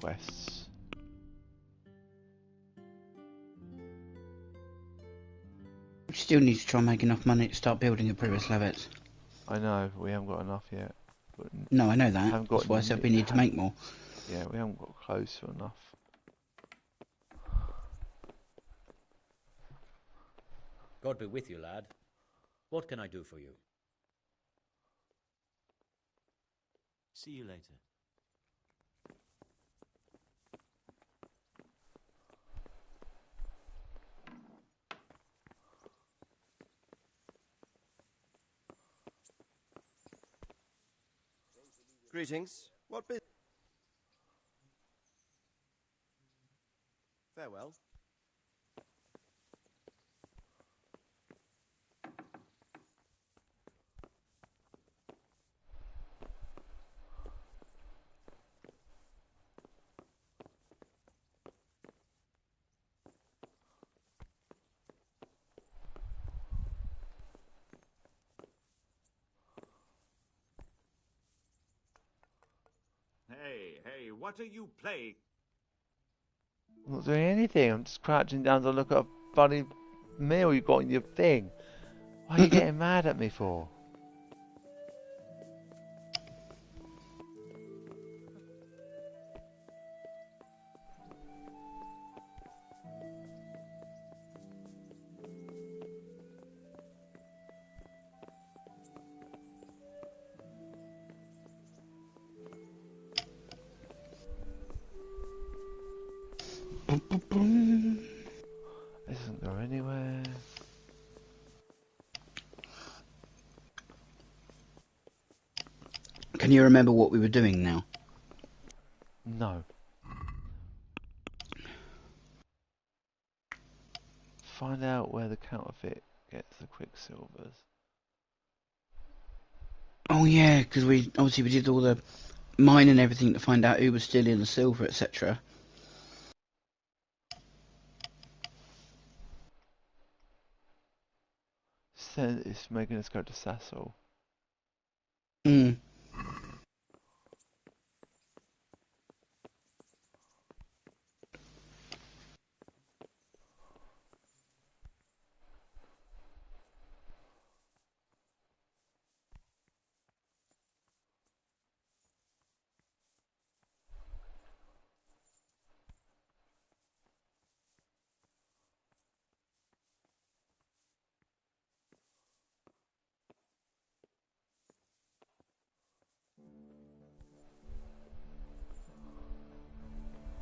quests. We still need to try and make enough money to start building a previous levels. I know, we haven't got enough yet. But No, I know that. haven't got That's why I said we need to make more. Yeah, we haven't got close to enough. God be with you, lad. What can I do for you? See you later. Greetings. What business? Farewell. Hey, what are you playing? I'm not doing anything, I'm just crouching down to look at a bloody meal you got in your thing. What are you getting mad at me for? This doesn't go anywhere. Can you remember what we were doing now? No. Find out where the counterfeit gets the quicksilvers. Oh yeah, because we did all the mine and everything to find out who was stealing the silver, etc. Said it's making us go to Sassel. Hmm.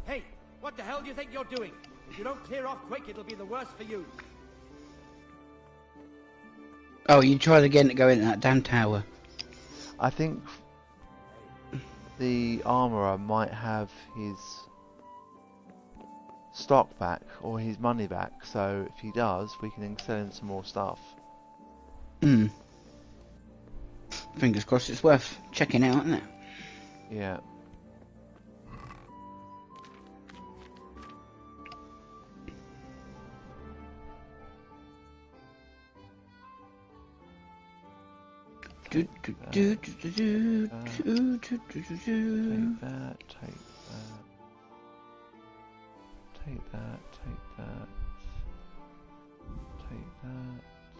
Hey, what the hell do you think you're doing? If you don't clear off quick, it'll be the worse for you. Oh, you tried again to go into that damn tower. I think the armourer might have his stock back or his money back, so if he does, we can sell him some more stuff. Hmm. Fingers crossed it's worth checking out, isn't it? Yeah. Take that, take that, take that, take that, take that, take that,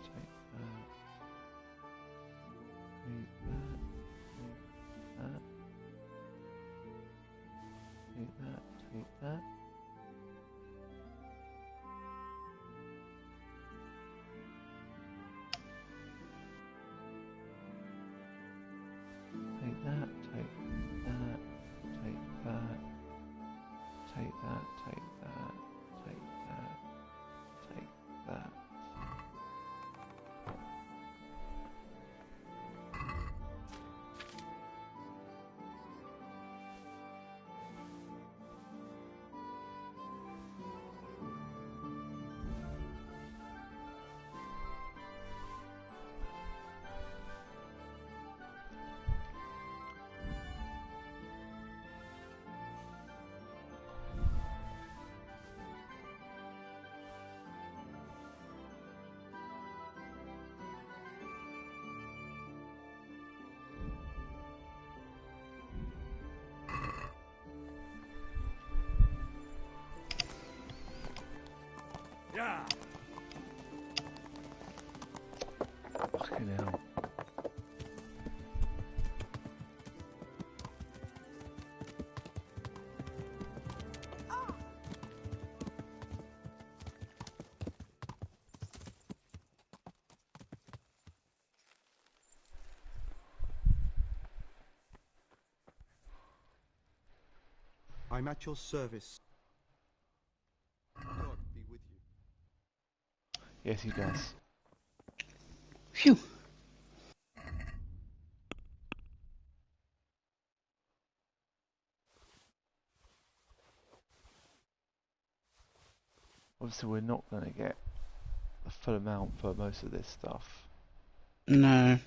take that, take that, take that. Take that, take that, take that, take that, take that, take that, take that. Fucking hell. I'm at your service. God be with you. Yes, he does. Phew. Obviously, we're not going to get the full amount for most of this stuff. No.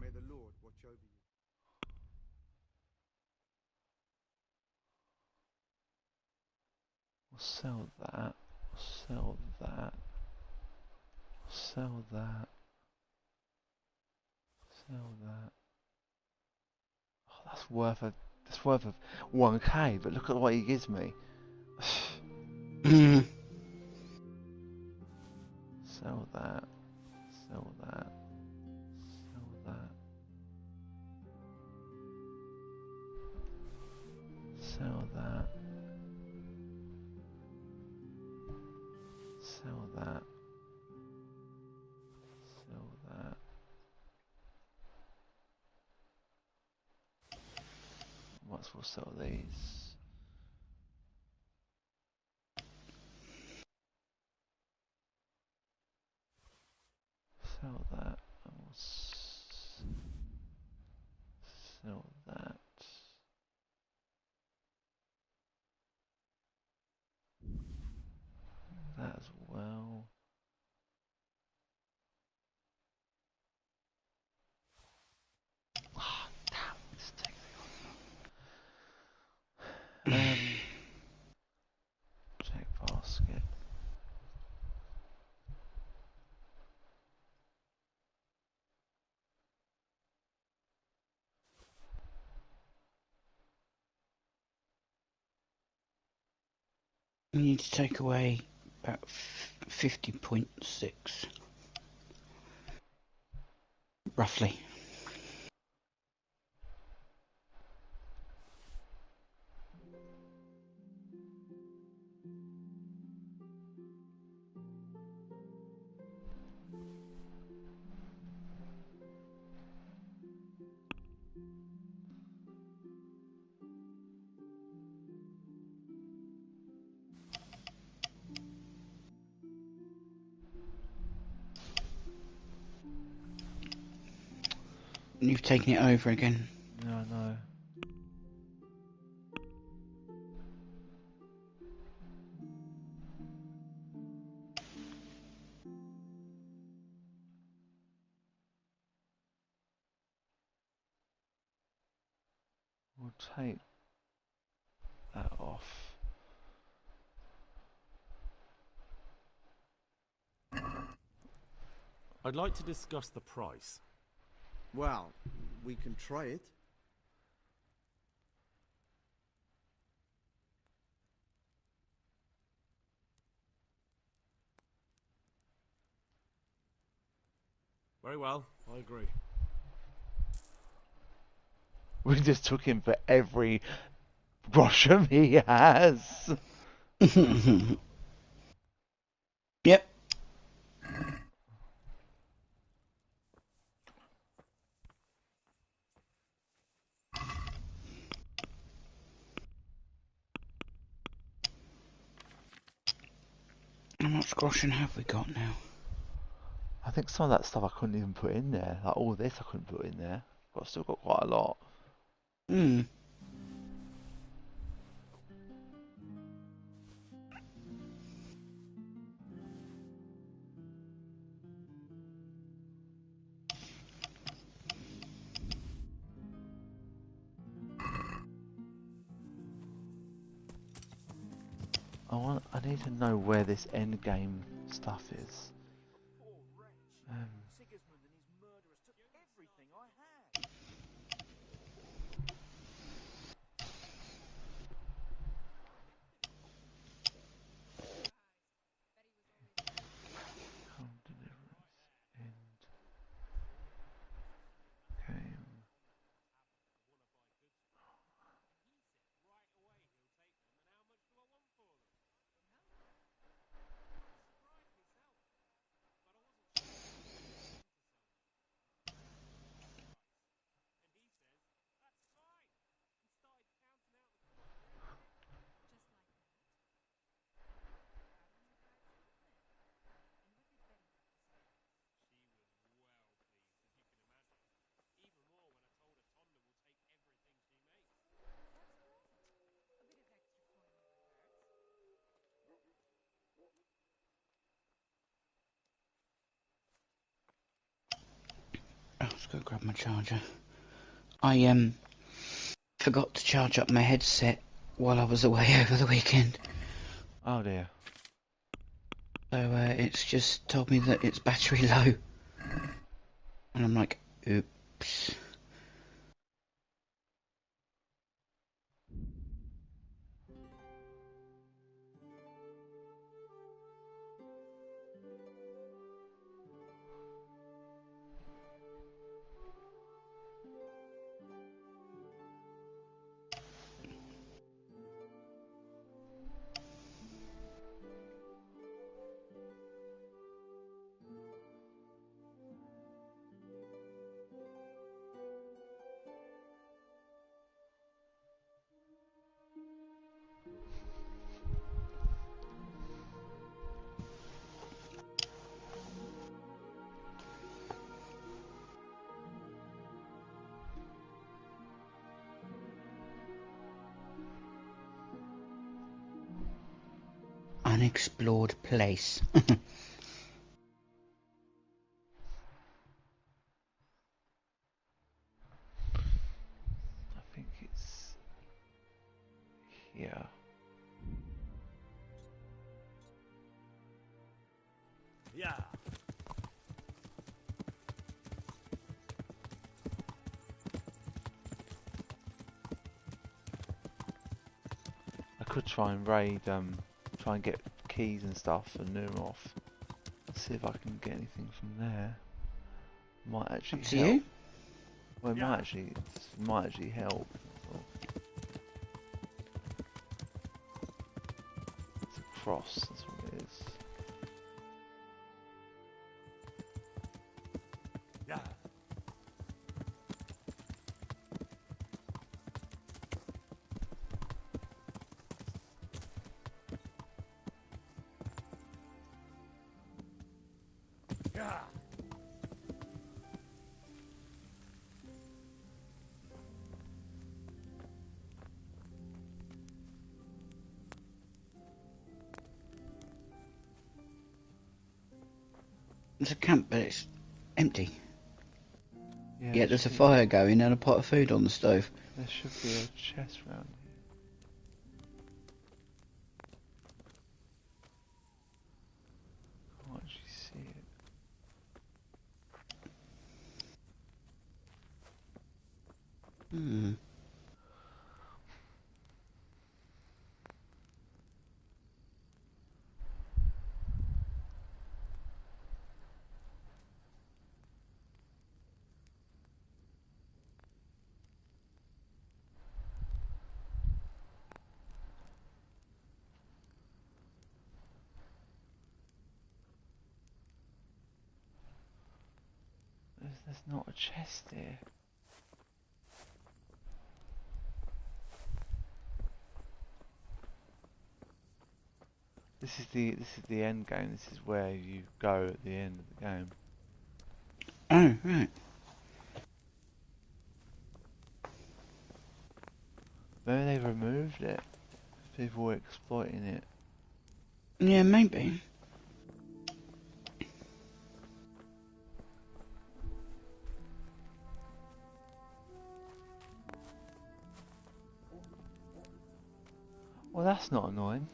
May the Lord watch over you. We'll sell that. Sell that. Sell that. Sell that. Oh, that's worth a 1k, but look at what he gives me. Sell that. Sell that. Sell that. Sell that. Sell that. Sell that. Might as well sell these. Sell that. And we'll sell that. That as well. Ah, damn, this takes check basket. You need to take away about 50.6. Roughly. You've taken it over again. No, no. We'll take that off. I'd like to discuss the price. Well, we can try it. Very well, I agree. We just took him for every grosham he has. Yep. How much groschen have we got now? I think some of that stuff I couldn't even put in there. Like all this I couldn't put in there. But I've still got quite a lot. Hmm. I need to know where this end game stuff is. Just go grab my charger. I forgot to charge up my headset while I was away over the weekend. Oh dear. So it's just told me that it's battery low. And I'm like, oops. Unexplored place. I think it's here. Yeah. I could try and raid, try and get keys and stuff and Numeroff. See if I can get anything from there. Might actually Up to help. you. Well, it Yeah. might actually help. It's a cross, that's what it is. Yeah. Yeah. There's a camp, but it's empty. Yeah, Yeah, there's a fire going and a pot of food on the stove. There should be a chest round here. Can't actually see it. Hmm. There's not a chest here. This is the end game. This is where you go at the end of the game. Oh, right. Maybe they've removed it. People were exploiting it. Yeah, maybe. Well, that's not annoying.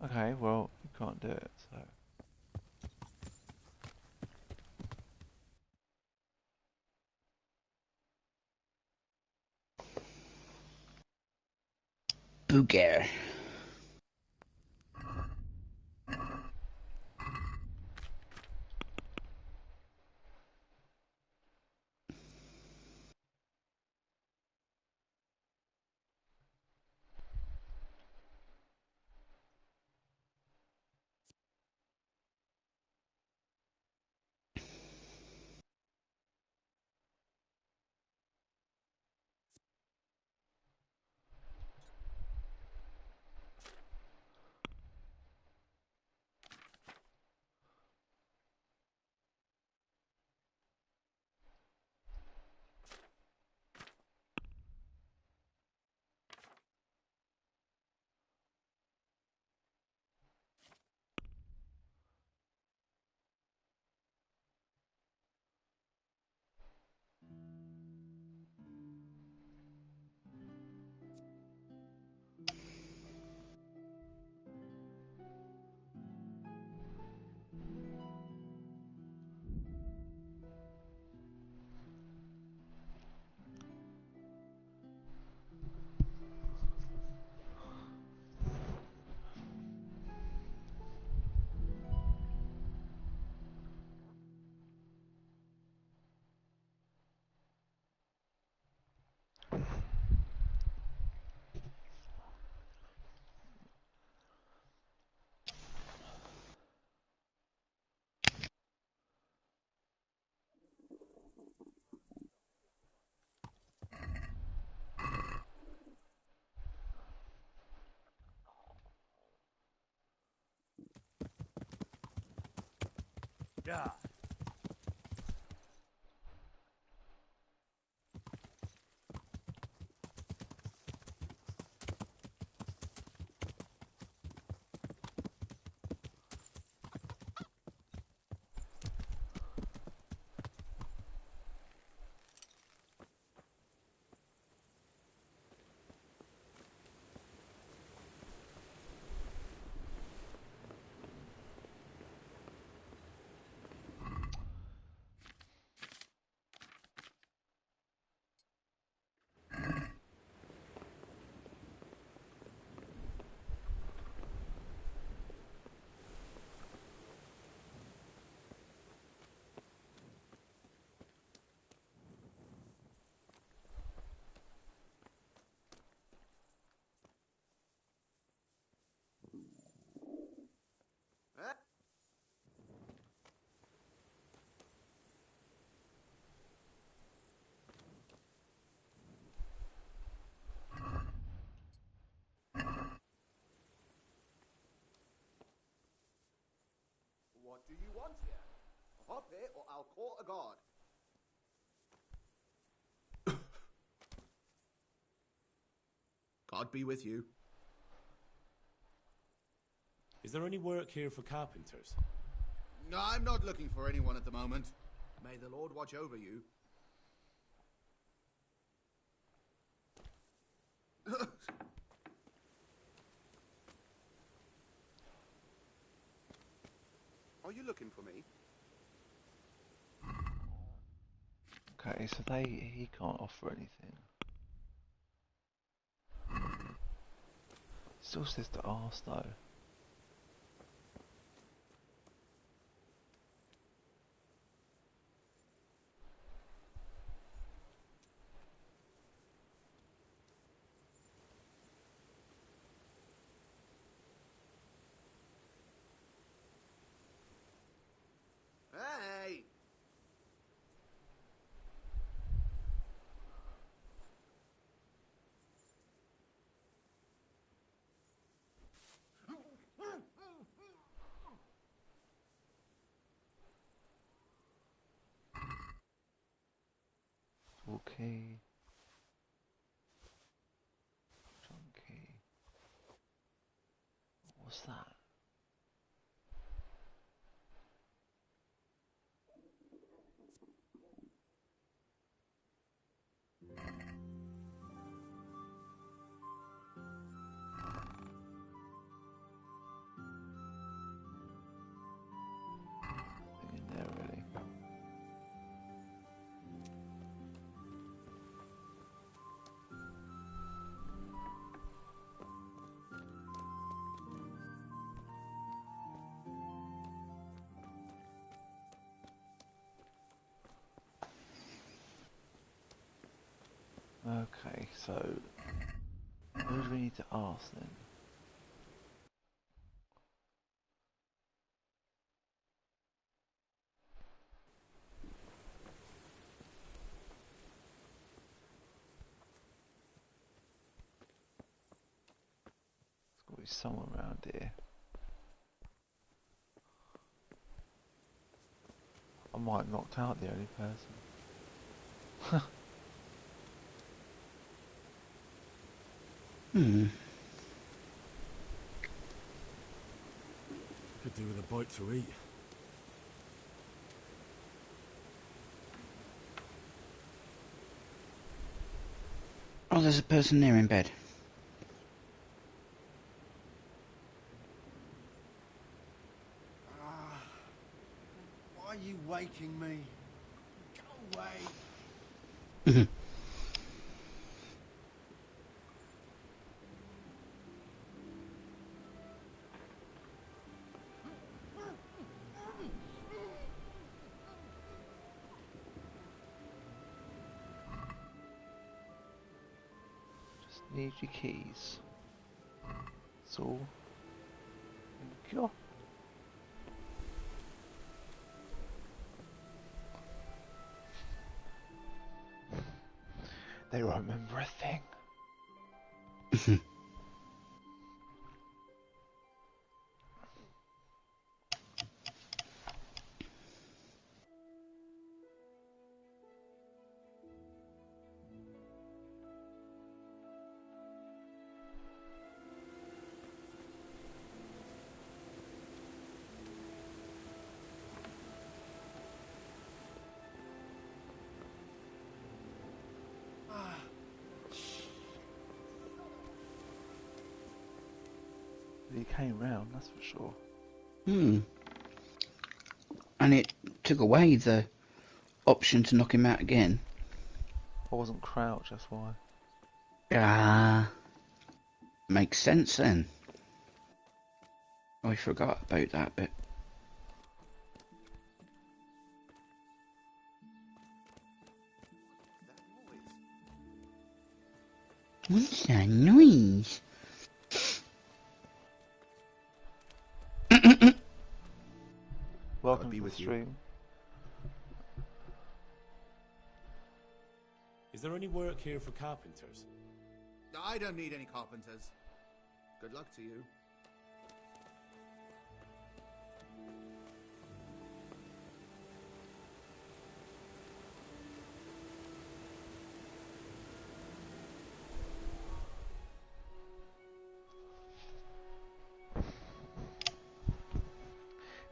Okay, well, you can't do it, so... Booger. Yeah. Huh? What do you want here? Hop here or I'll call a guard. God be with you. Is there any work here for carpenters? No, I'm not looking for anyone at the moment. May the Lord watch over you. Are you looking for me? Okay, so he can't offer anything. Still says to ask though. Hey! Okay. Chunky. What's that? Nothing in there really. Okay, so who do we need to ask then? There's got to be someone around here. I might have knocked out the only person. Could do with a bite to eat. Oh, there's a person there in bed. Why are you waking me? Go away. Just need your keys. That's all. Thank you. They won't remember a thing. He came round, that's for sure. And it took away the option to knock him out again. I wasn't crouched, that's why. Ah, makes sense then. I forgot about that bit. What's that noise? Welcome be to the with you. stream. Is there any work here for carpenters? I don't need any carpenters. Good luck to you.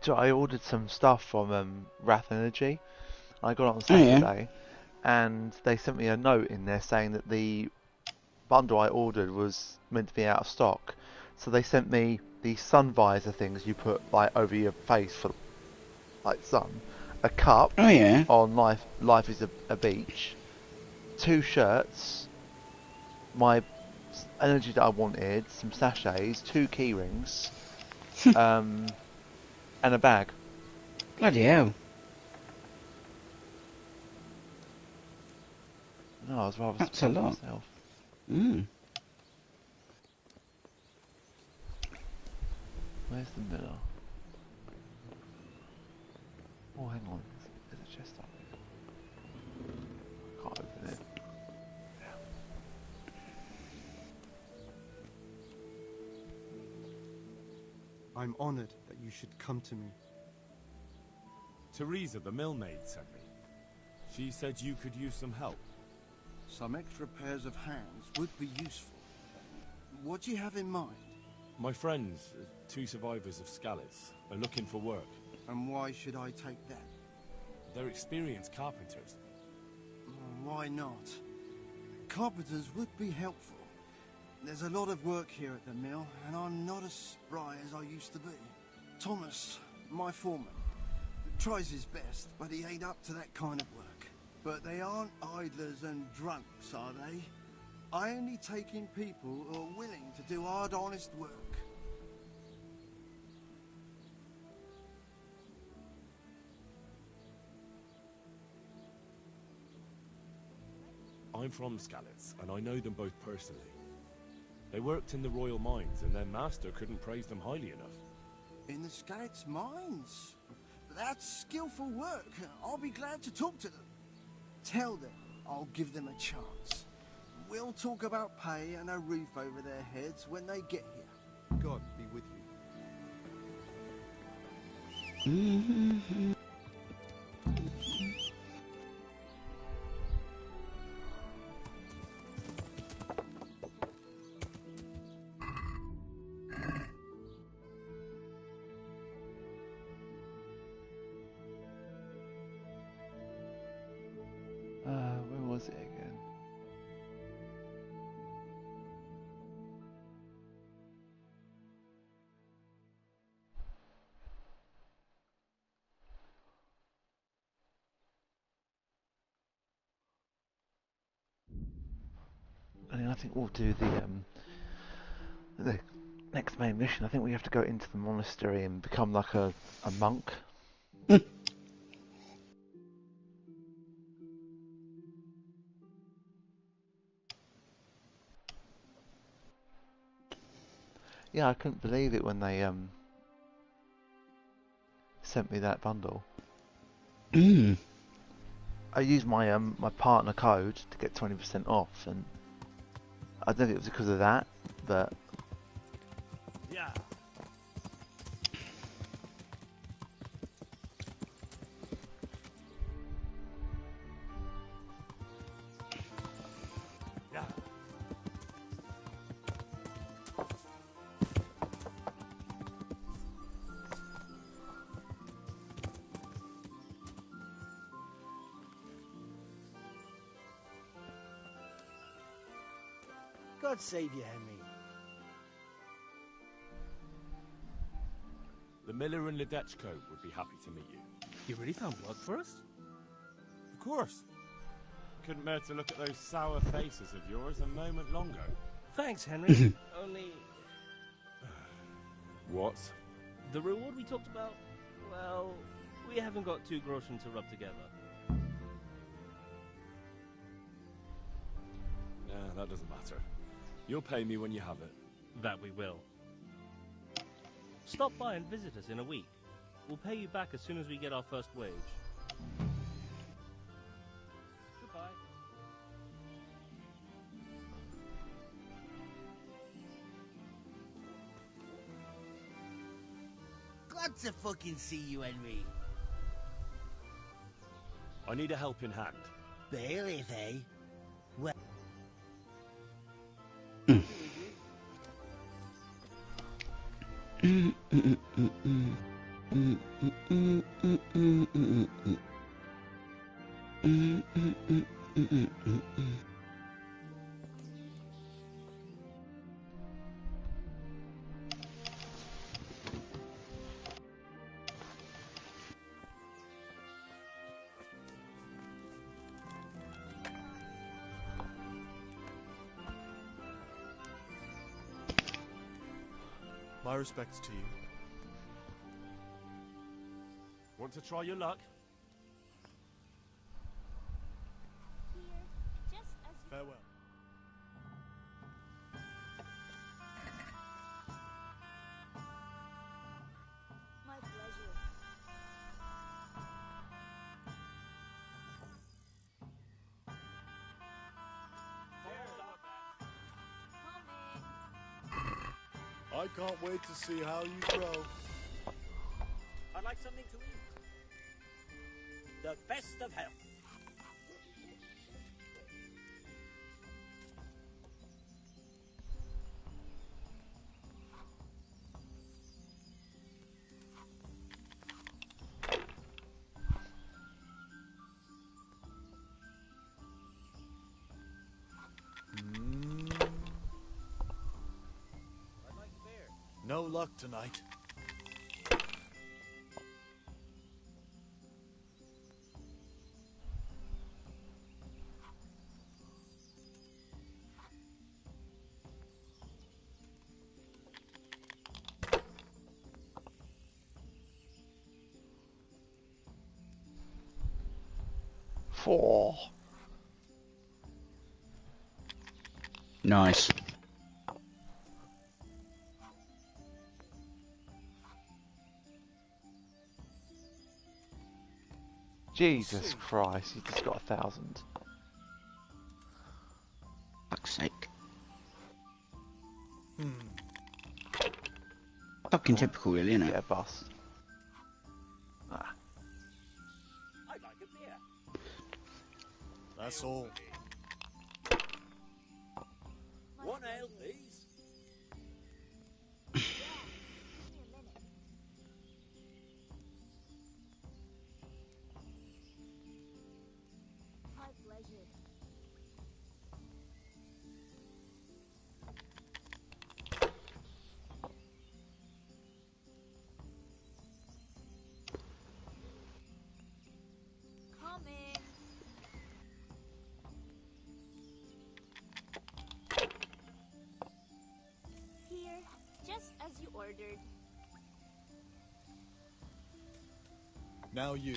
So I ordered some stuff from Wraith Energy. I got it on Oh, yeah. Saturday, and they sent me a note in there saying that the bundle I ordered was meant to be out of stock. So they sent me the sun visor things you put like over your face for like sun, a cup Oh yeah. on Life is a beach, 2 shirts, my energy that I wanted, some sachets, 2 key rings, and a bag. Bloody hell. No, I was rather That's a surprised lot. myself. Where's the miller? Oh, hang on. There's a chest up here. Can't open it. I'm honored that you should come to me. Teresa, the millmaid, sent me. She said you could use some help. Some extra pairs of hands would be useful. What do you have in mind? My friends, 2 survivors of Scallis, are looking for work. And why should I take that? They're experienced carpenters. Why not? Carpenters would be helpful. There's a lot of work here at the mill, and I'm not as spry as I used to be. Thomas, my foreman, tries his best, but he ain't up to that kind of work. But they aren't idlers and drunks, are they? I only take in people who are willing to do hard, honest work. I'm from Scallis, and I know them both personally. They worked in the royal mines, and their master couldn't praise them highly enough. In the Scalix mines? That's skillful work. I'll be glad to talk to them. Tell them I'll give them a chance. We'll talk about pay and a roof over their heads when they get here. God be with you. Where was it again? I think we'll do the next main mission. I think we have to go into the monastery and become like a monk. Yeah, I couldn't believe it when they sent me that bundle. I used my my partner code to get 20% off, and I don't know if it was because of that, but Yeah. Yeah. God save you, Henry. The miller and Ledechko would be happy to meet you. You really found work for us? Of course. Couldn't bear to look at those sour faces of yours a moment longer. Thanks, Henry. Only... What? the reward we talked about, well, we haven't got 2 groschen to rub together. Nah, that doesn't matter. You'll pay me when you have it. That we will. Stop by and visit us in a week. We'll pay you back as soon as we get our first wage. Goodbye. Glad to fucking see you, Henry. I need a helping hand. Bailiff, eh? Well... My respects to you. Want to try your luck? Farewell. My pleasure. I can't wait to see how you grow. I'd like something to eat. The best of health. No luck tonight. Four. Nice. Jesus Christ, you just got 1,000. Fuck's sake. Fucking typical, really, isn't it? Yeah, bust. Ah. I'd like a beer. That's all. One ale, please. My pleasure. Coming. Here, just as you ordered. Now you.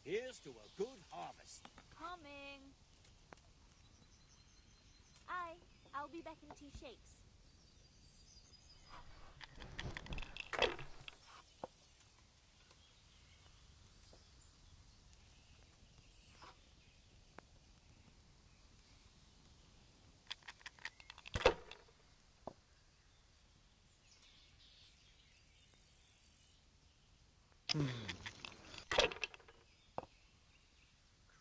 Here's to a good harvest. Coming. I'll be back in 2 shakes.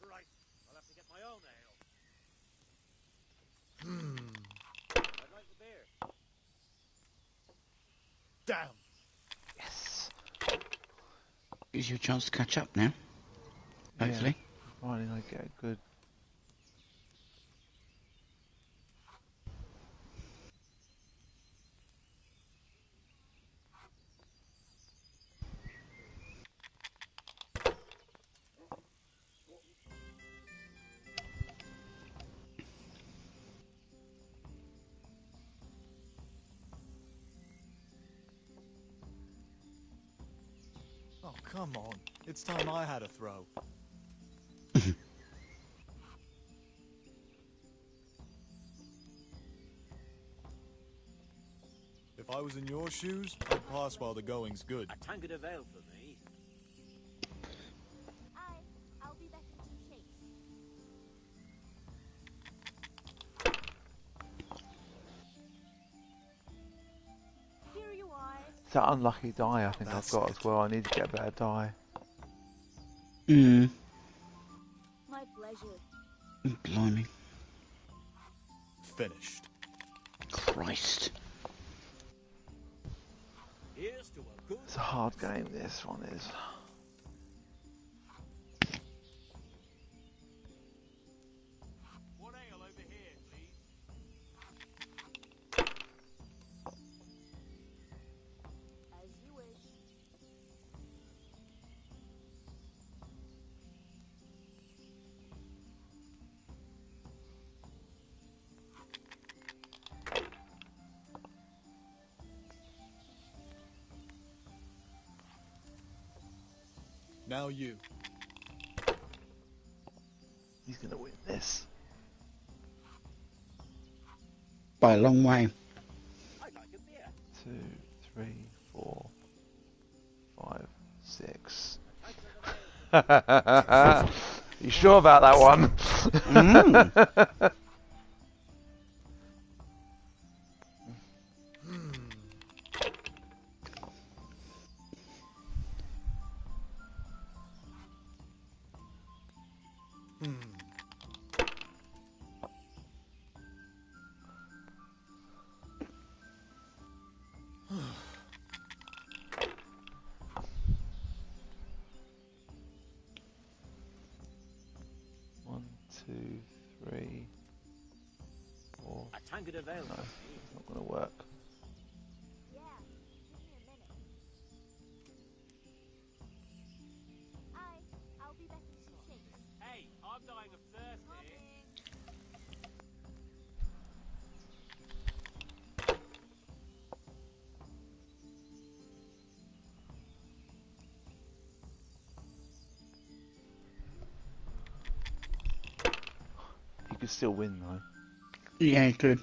Christ, I'll have to get my own ale. I'd like a beer. Damn. Yes. Gives you a chance to catch up now. Hopefully. Yeah. Finally, I get a good. come on. It's time I had a throw. If I was in your shoes, I'd pass while the going's good. A tankard of ale for me. I'll be back in 2 shakes. Here you are. It's that unlucky die I think I've got as well. I need to get a better die. My pleasure. Blimey. Finished. Christ. Here's to a good. It's a hard game, this one is. One ale over here, please. As you wish. Now you. He's gonna win this. By a long way. I'd like a beer. 2, 3, 4, 5, 6. You sure about that one? One, 2, 3, 4. A tankard of ale No, for me. it's not gonna work. Yeah, give me a minute. I'll be back in 2 shakes. Hey, I'm dying of thirst here. Coming. You could still win though. Yeah, good.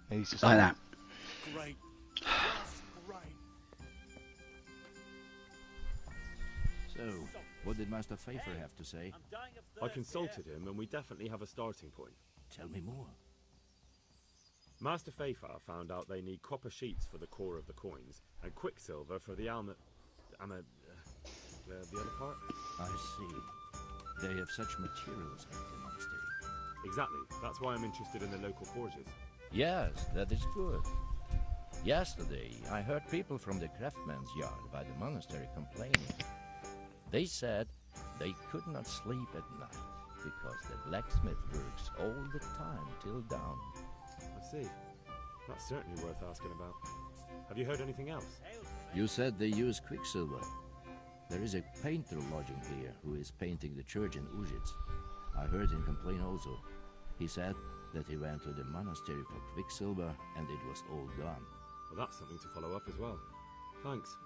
He's just Like that. Great. Just great. So, what did Master Pfeiffer have to say? I'm dying of I thirst consulted him, and we definitely have a starting point. Tell me more. Master Pfeiffer found out they need copper sheets for the core of the coins, and quicksilver for the the other part? I see. They have such materials at the monastery. Exactly. That's why I'm interested in the local forges. Yes, that is good. Yesterday, I heard people from the craftsman's yard by the monastery complaining. They said they could not sleep at night because the blacksmith works all the time till dawn. I see. That's certainly worth asking about. Have you heard anything else? You said they use quicksilver. There is a painter lodging here who is painting the church in Ujits. I heard him complain also. He said that he went to the monastery for quicksilver and it was all gone. Well, that's something to follow up as well. Thanks.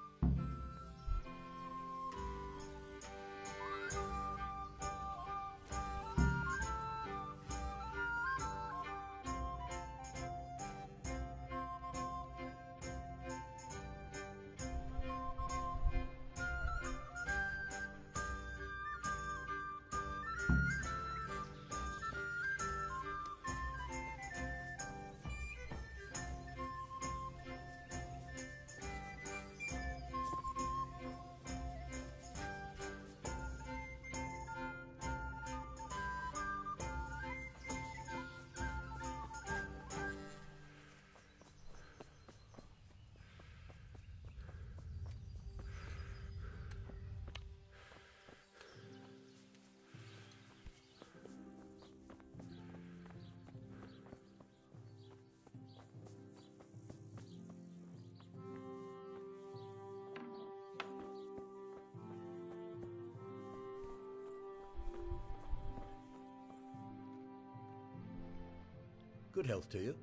Good health to you.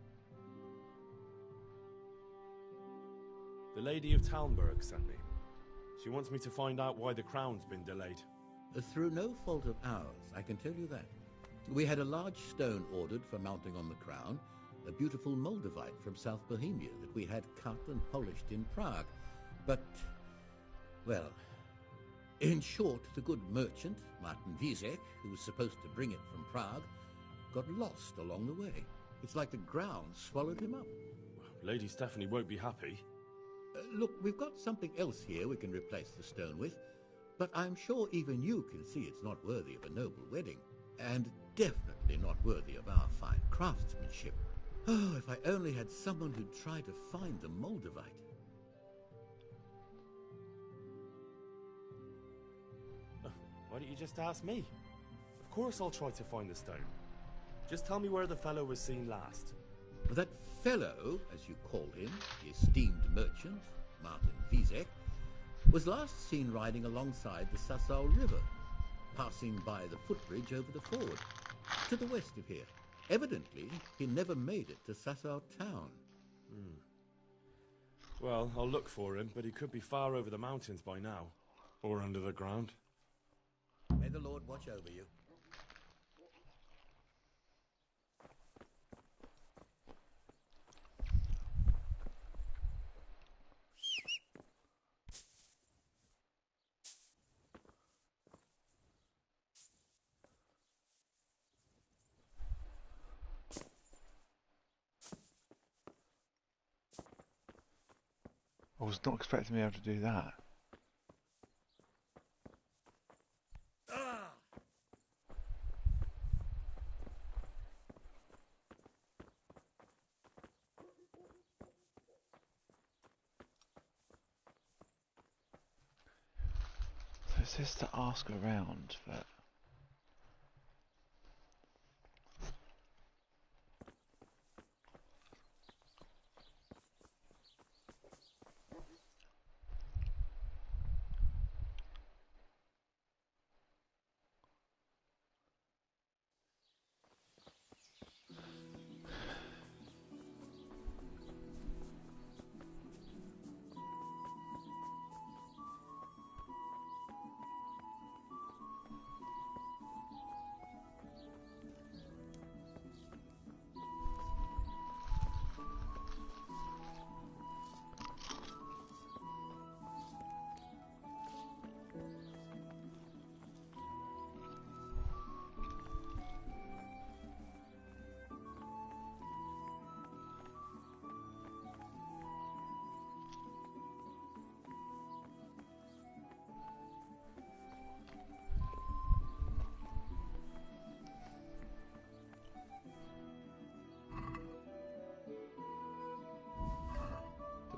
The Lady of Talmberg sent me. She wants me to find out why the crown's been delayed. Through no fault of ours, I can tell you that. We had a large stone ordered for mounting on the crown, a beautiful Moldavite from South Bohemia that we had cut and polished in Prague. But, well, in short, the good merchant, Martin Wizek, who was supposed to bring it from Prague, got lost along the way. It's like the ground swallowed him up. Lady Stephanie won't be happy. Look, we've got something else here we can replace the stone with, but I'm sure even you can see it's not worthy of a noble wedding, and definitely not worthy of our fine craftsmanship. Oh, if I only had someone who'd try to find the Moldavite. Why don't you just ask me? Of course I'll try to find the stone. Just tell me where the fellow was seen last. That fellow, as you call him, the esteemed merchant, Martin Wizek, was last seen riding alongside the Sasau River, passing by the footbridge over the ford, to the west of here. Evidently, he never made it to Sasau town. Well, I'll look for him, but he could be far over the mountains by now. Or under the ground. May the Lord watch over you. I was not expecting me able to do that. So it says to ask around, but...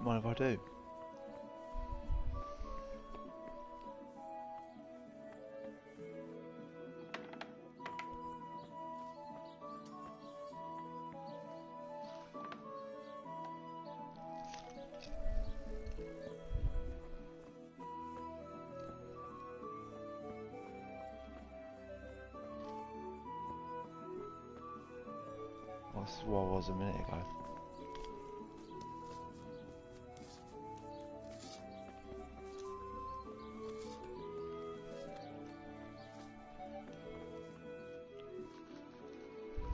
Don't mind if I do. Well, this is what I was a minute ago.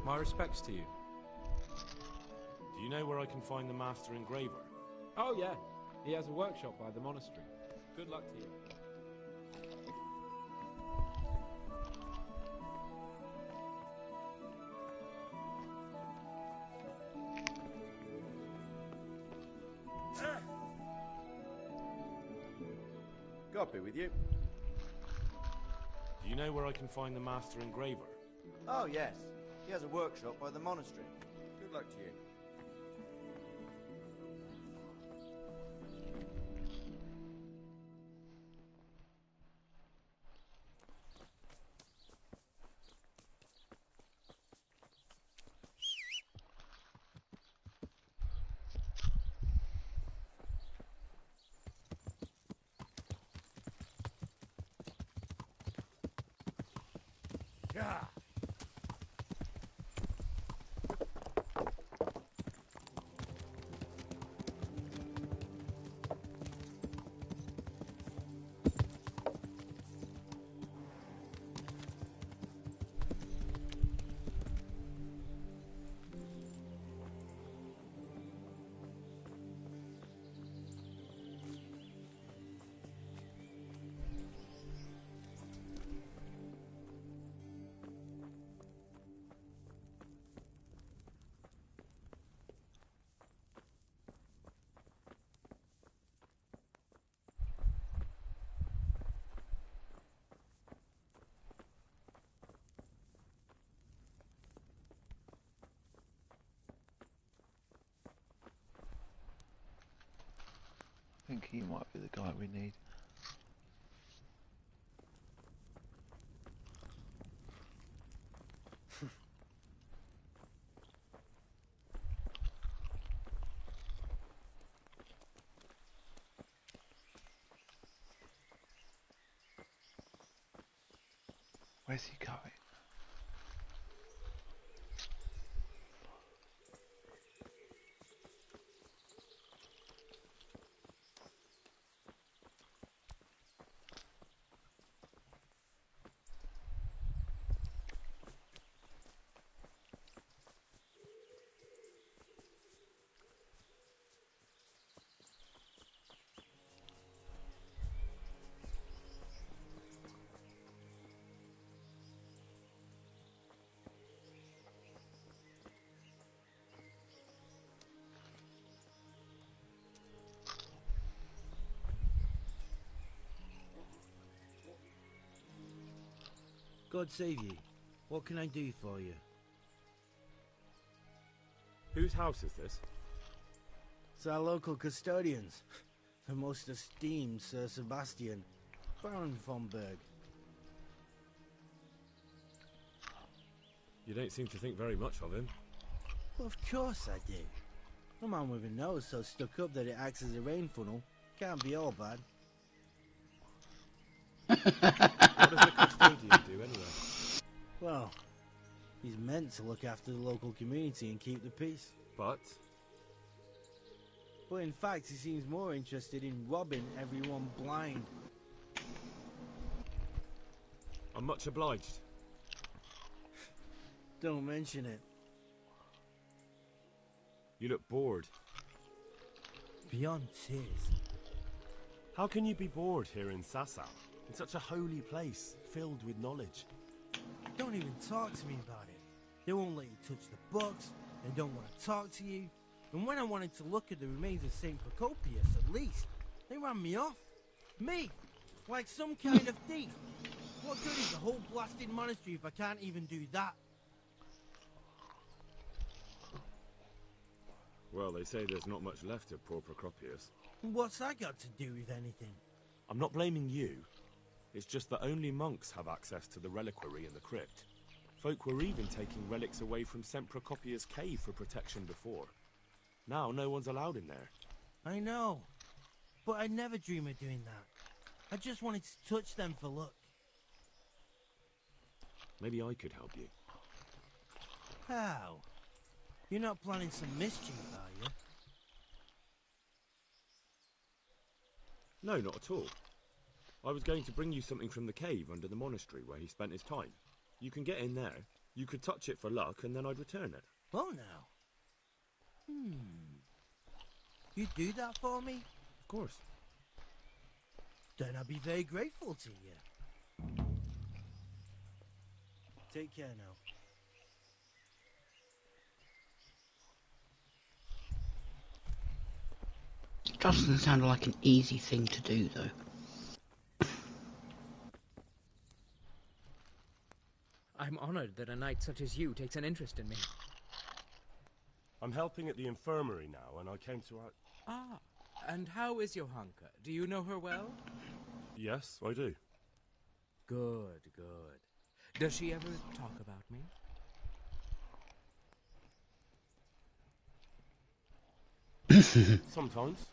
My respects to you. Do you know where I can find the master engraver? Oh yeah, he has a workshop by the monastery. Good luck to you. God be with you. Do you know where I can find the master engraver? Oh, yes. He has a workshop by the monastery. Good luck to you. Yeah. think he might be the guy we need. Where's he going? God save you. What can I do for you? Whose house is this? It's our local custodians. The most esteemed Sir Sebastian, Baron von Berg. You don't seem to think very much of him. Well, of course I do. A man with a nose so stuck up that it acts as a rain funnel can't be all bad. What does the custodian do anyway? Well, he's meant to look after the local community and keep the peace. But in fact, he seems more interested in robbing everyone blind. I'm much obliged. Don't mention it. You look bored. Beyond tears. How can you be bored here in Sasau? In such a holy place, filled with knowledge. Don't even talk to me about it. They won't let you touch the books. They don't want to talk to you. And when I wanted to look at the remains of St. Procopius, at least, they ran me off. Me! Like some kind of thief. What good is the whole blasted monastery if I can't even do that? Well, they say there's not much left of poor Procopius. What's that got to do with anything? I'm not blaming you. It's just that only monks have access to the reliquary in the crypt. Folk were even taking relics away from St. Procopius' cave for protection before. Now no one's allowed in there. I know. But I'd never dream of doing that. I just wanted to touch them for luck. Maybe I could help you. How? You're not planning some mischief, are you? No, not at all. I was going to bring you something from the cave under the monastery where he spent his time. You can get in there, you could touch it for luck, and then I'd return it. Oh, now. You do that for me? Of course. Then I'll be very grateful to you. Take care now. Doesn't sound like an easy thing to do, though. I'm honored that a knight such as you takes an interest in me. I'm helping at the infirmary now, and I came to... Ah, and how is Johanka? Do you know her well? Yes, I do. Good, good. Does she ever talk about me? Sometimes.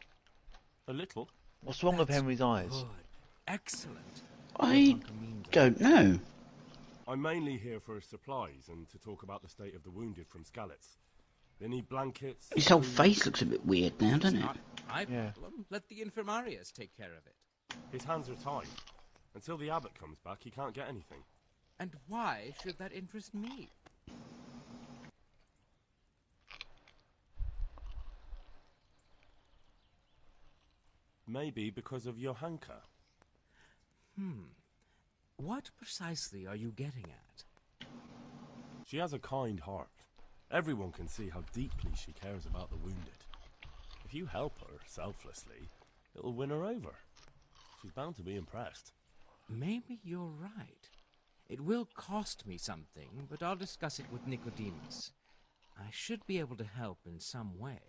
A little. What's wrong with Henry's eyes? Good. Excellent. I don't know. I'm mainly here for supplies and to talk about the state of the wounded from Skalitz. They need blankets... His whole face looks a bit weird now, doesn't it? Not my problem. Let the infirmarius take care of it. His hands are tied. Until the abbot comes back, he can't get anything. And why should that interest me? Maybe because of Johanka. What precisely are you getting at? She has a kind heart. Everyone can see how deeply she cares about the wounded. If you help her selflessly, it'll win her over. She's bound to be impressed. Maybe you're right. It will cost me something, but I'll discuss it with Nicodemus. I should be able to help in some way.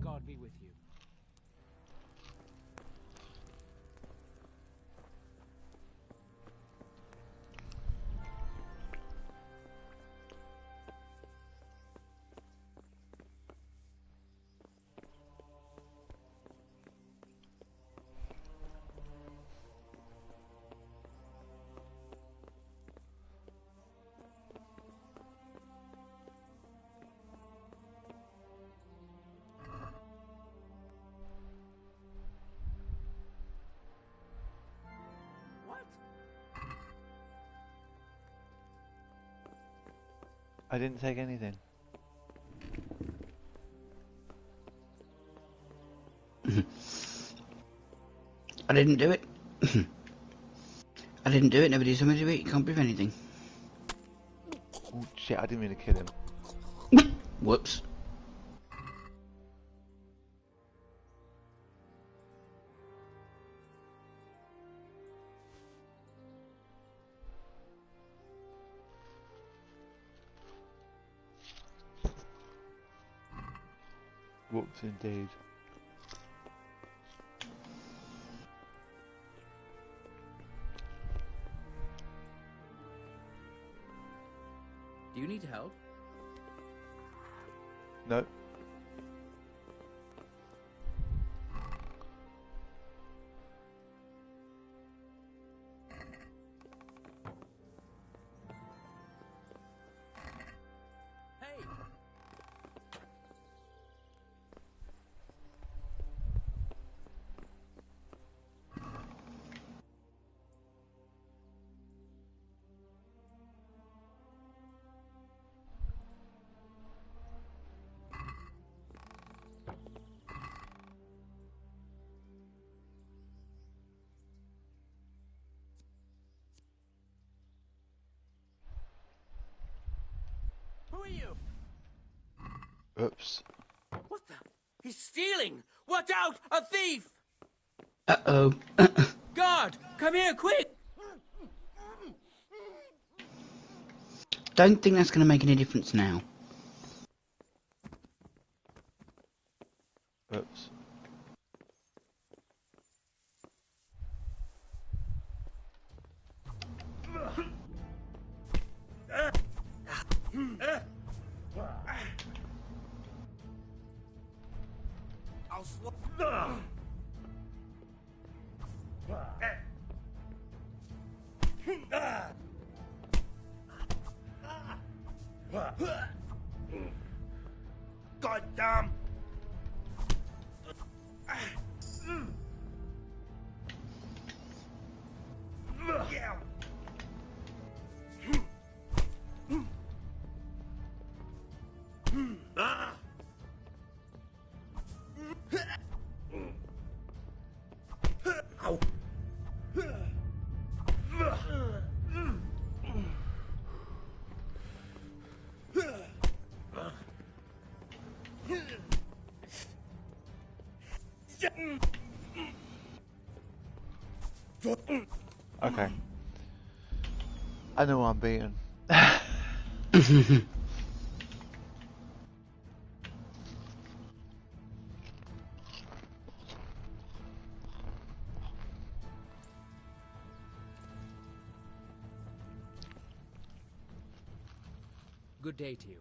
God be with you. I didn't take anything. I didn't do it. I didn't do it. Nobody told me to do it. You can't prove anything. Oh shit! I didn't mean to kill him. Whoops. Whoops, indeed. Do you need help? No. Hey! Who are you? Oops. What the? He's stealing! Watch out! A thief! Uh-oh. Guard! Come here, quick! Don't think that's going to make any difference now. Oops. I'll slow. God damn! Yeah. Ow. Okay. I know I'm beaten. Good day to you.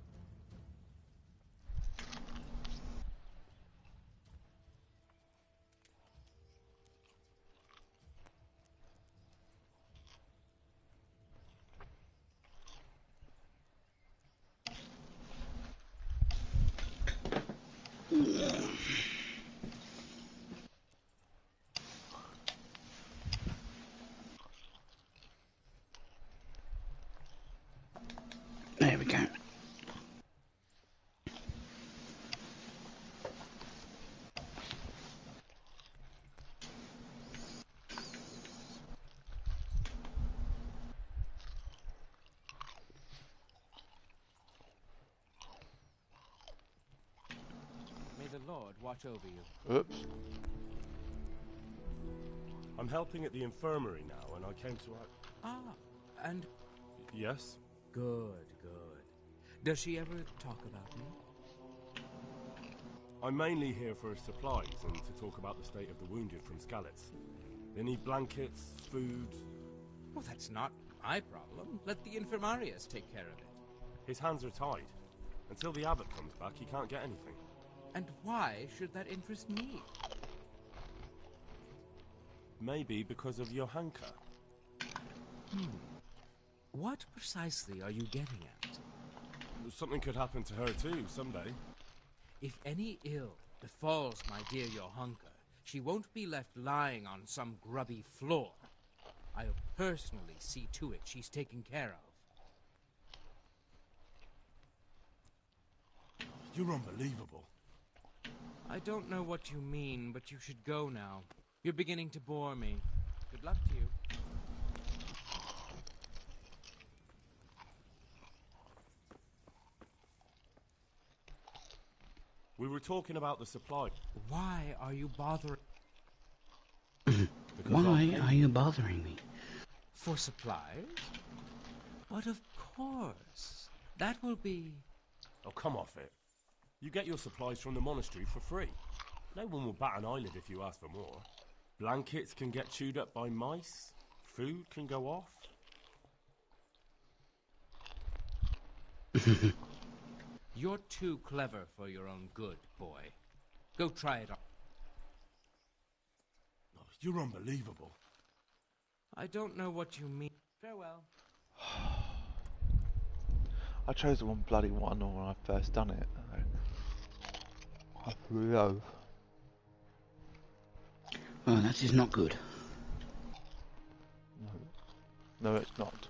There we go. May the Lord watch over you. Oops. I'm helping at the infirmary now, and I came to... Ah, and... Yes? Good, good. Does she ever talk about me? I'm mainly here for supplies and to talk about the state of the wounded from Skalitz. They need blankets, food... Well, that's not my problem. Let the infirmarius take care of it. His hands are tied. Until the abbot comes back, he can't get anything. And why should that interest me? Maybe because of Johanka. What precisely are you getting at? Something could happen to her too, someday. If any ill befalls my dear Johanka, she won't be left lying on some grubby floor. I'll personally see to it she's taken care of. You're unbelievable. I don't know what you mean, but you should go now. You're beginning to bore me. Good luck to you. We were talking about the supply. Why are you bothering? Why are you bothering me? For supplies? But of course. That will be... Oh, come off it. You get your supplies from the monastery for free. No one will bat an eyelid if you ask for more. Blankets can get chewed up by mice. Food can go off. You're too clever for your own good, boy. Go try it on. Oh, you're unbelievable. I don't know what you mean. Farewell. I chose the wrong bloody one when I first done it. I threw. Oh, that is not good. No, it's not.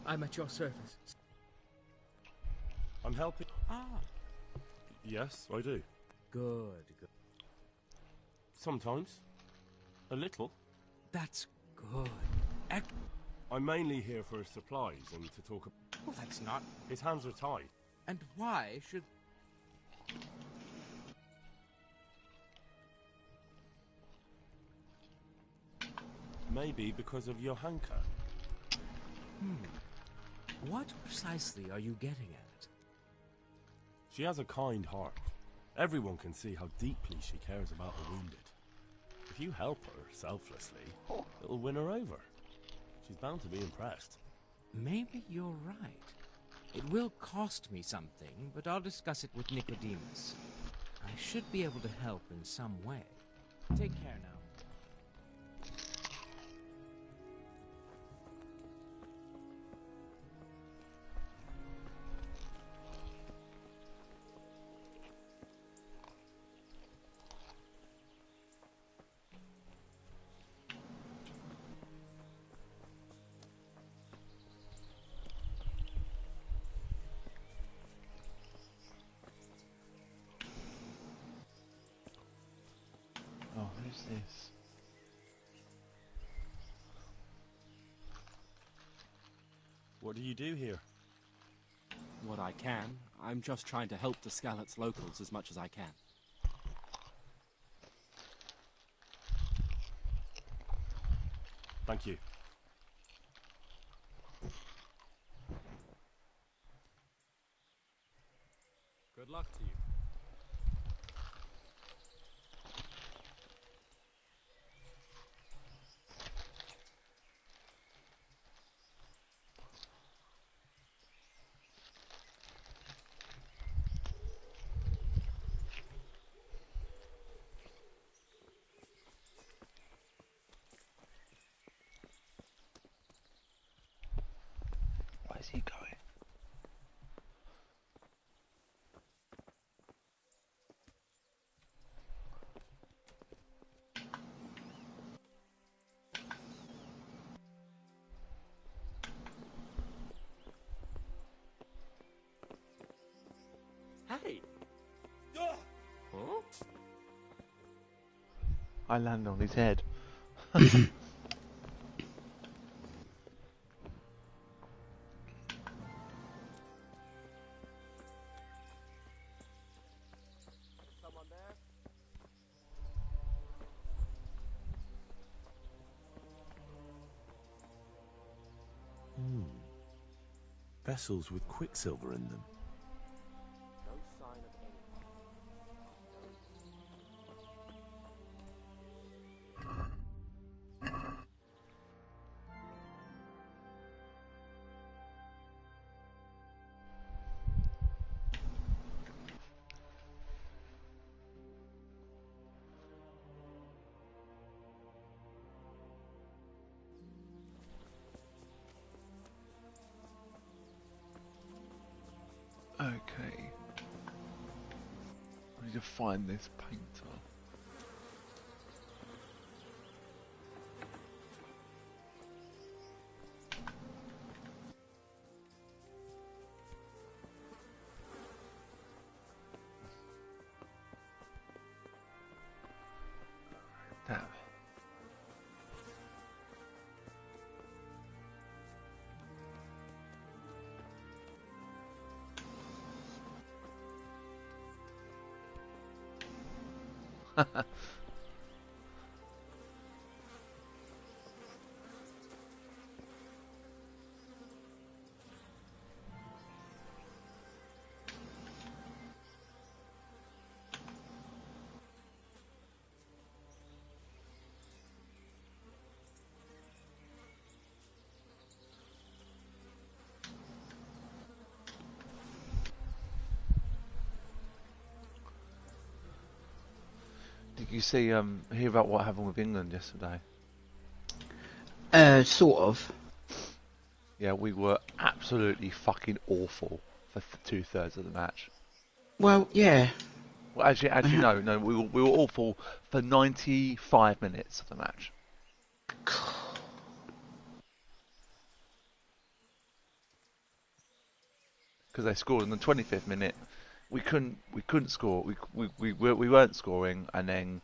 I'm at your service. I'm helping. Ah. Yes, I do. Good, good. Sometimes. A little. That's good. I'm mainly here for supplies and to talk about... Well, that's not... His hands are tied. And why should... Maybe because of your hanker. What precisely are you getting at? She has a kind heart. Everyone can see how deeply she cares about the wounded. If you help her selflessly, it'll win her over. She's bound to be impressed. Maybe you're right. It will cost me something, but I'll discuss it with Nicodemus. I should be able to help in some way. Take care now. Oh, who's this? What do you do here? What I can. I'm just trying to help the Skalitz locals as much as I can. Thank you. Good luck to you. Where's he going? Hey! Huh? I landed on his head. Someone there? Vessels with quicksilver in them. No sign of anyone. Okay. I need to find this painter. Did you see hear about what happened with England yesterday? Sort of. Yeah, we were absolutely fucking awful for 2/3 of the match. Well, yeah. Well, actually, no, we were awful for 95 minutes of the match. Because they scored in the 25th minute. We couldn't score. We weren't scoring, and then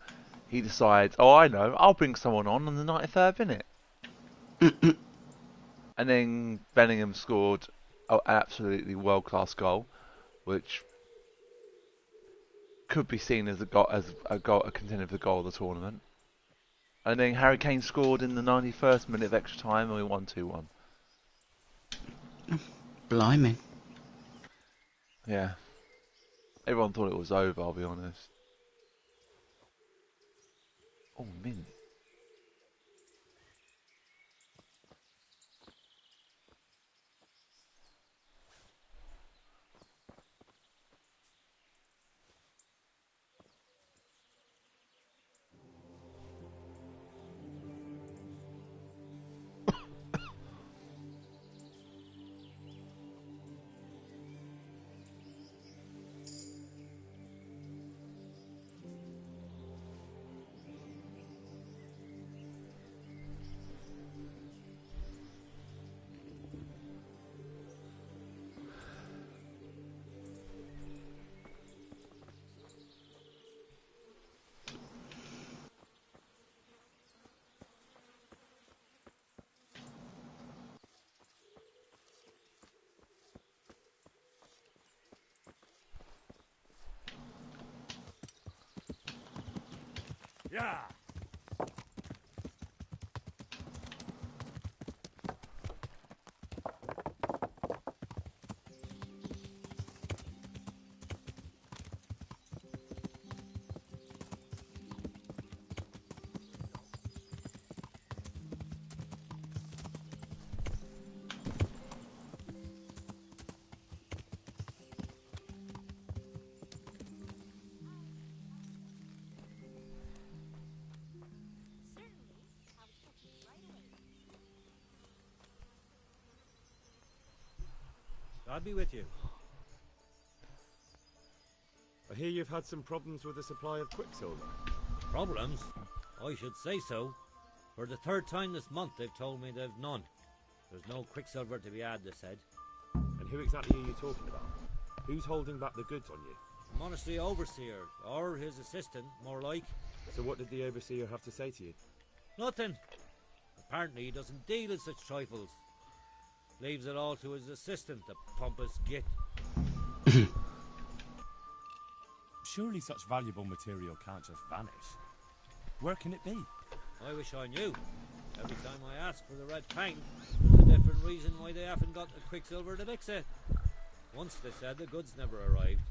he decides, oh, I know, I'll bring someone on the 93rd minute. And then Bellingham scored an absolutely world-class goal, which could be seen as a contender for the goal of the tournament. And then Harry Kane scored in the 91st minute of extra time, and we won 2-1. Blimey. Yeah. Everyone thought it was over, I'll be honest. Oh, mint. Yeah. I'll be with you. I hear you've had some problems with the supply of quicksilver. Problems? I should say so. For the third time this month they've told me they've none. There's no quicksilver to be had, they said. And who exactly are you talking about? Who's holding back the goods on you? The monastery overseer, or his assistant, more like. So what did the overseer have to say to you? Nothing. Apparently he doesn't deal in such trifles. Leaves it all to his assistant, the pompous git. Surely such valuable material can't just vanish. Where can it be? I wish I knew. Every time I ask for the red paint, there's a different reason why they haven't got the quicksilver to mix it. Once they said the goods never arrived,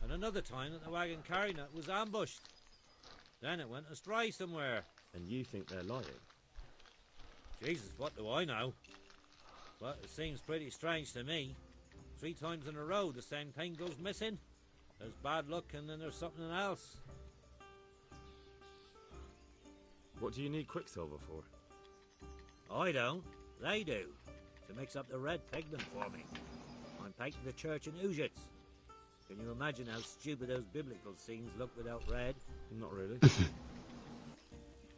and another time that the wagon carrying it was ambushed. Then it went astray somewhere. And you think they're lying? Jesus, what do I know? But it seems pretty strange to me. 3 times in a row the same thing goes missing. There's bad luck and then there's something else. What do you need quicksilver for? I don't. They do. To mix up the red pigment for me. I'm painting the church in Ujits. Can you imagine how stupid those biblical scenes look without red? Not really.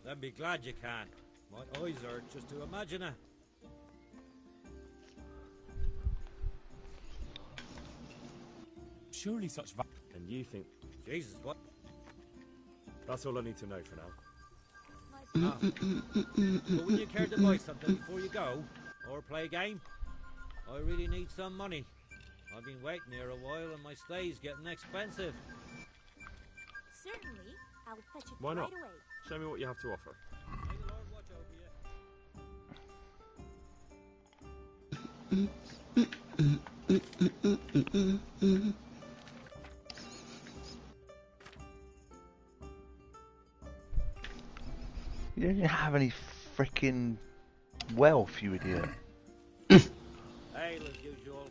Then be glad you can. My eyes hurt just to imagine it. Surely such and you think... Jesus, what? That's all I need to know for now. Oh. But would you care to buy something before you go? Or play a game? I really need some money. I've been waiting here a while and my stay's getting expensive. Certainly. I'll fetch it Why not? right away. Show me what you have to offer. May the Lord watch over you. You don't even have any freaking wealth, you idiot. Ale as usual.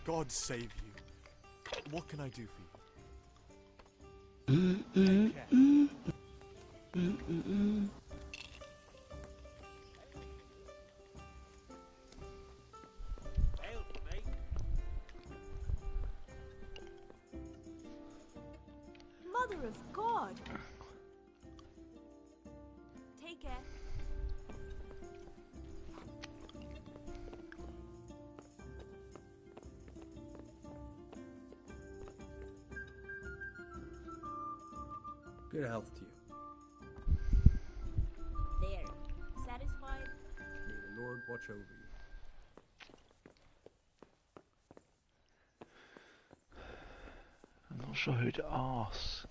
God save you. What can I do for you? Mm-mm. Take care. Mm-mm. Ale for me. Mother of God! Take care. Good health to you. There. Satisfied? May the Lord watch over you. I'm not sure who to ask.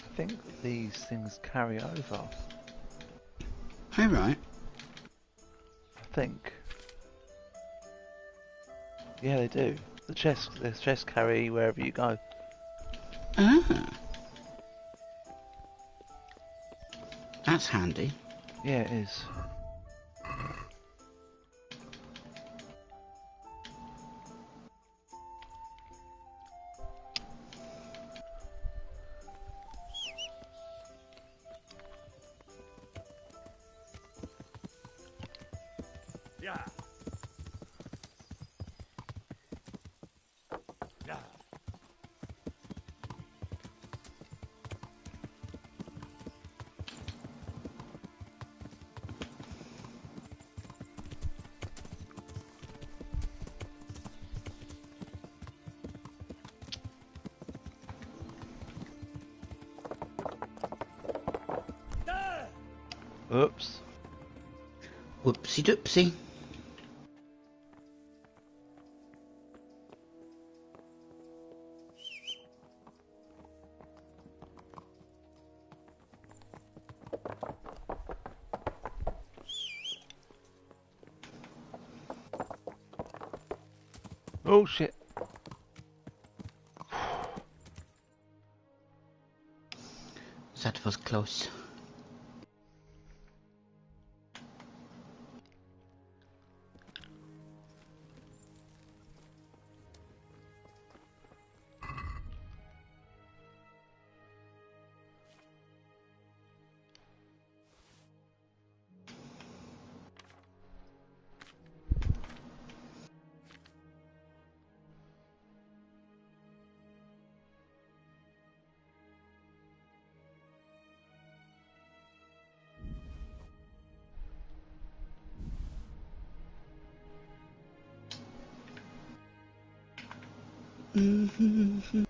I think these things carry over. All right. I think. Yeah, they do. The chests carry wherever you go. Ah. That's handy. Yeah, it is. Yeah. Yeah. Oops. Whoopsie doopsie. Oh shit. That was close. Mm-hmm.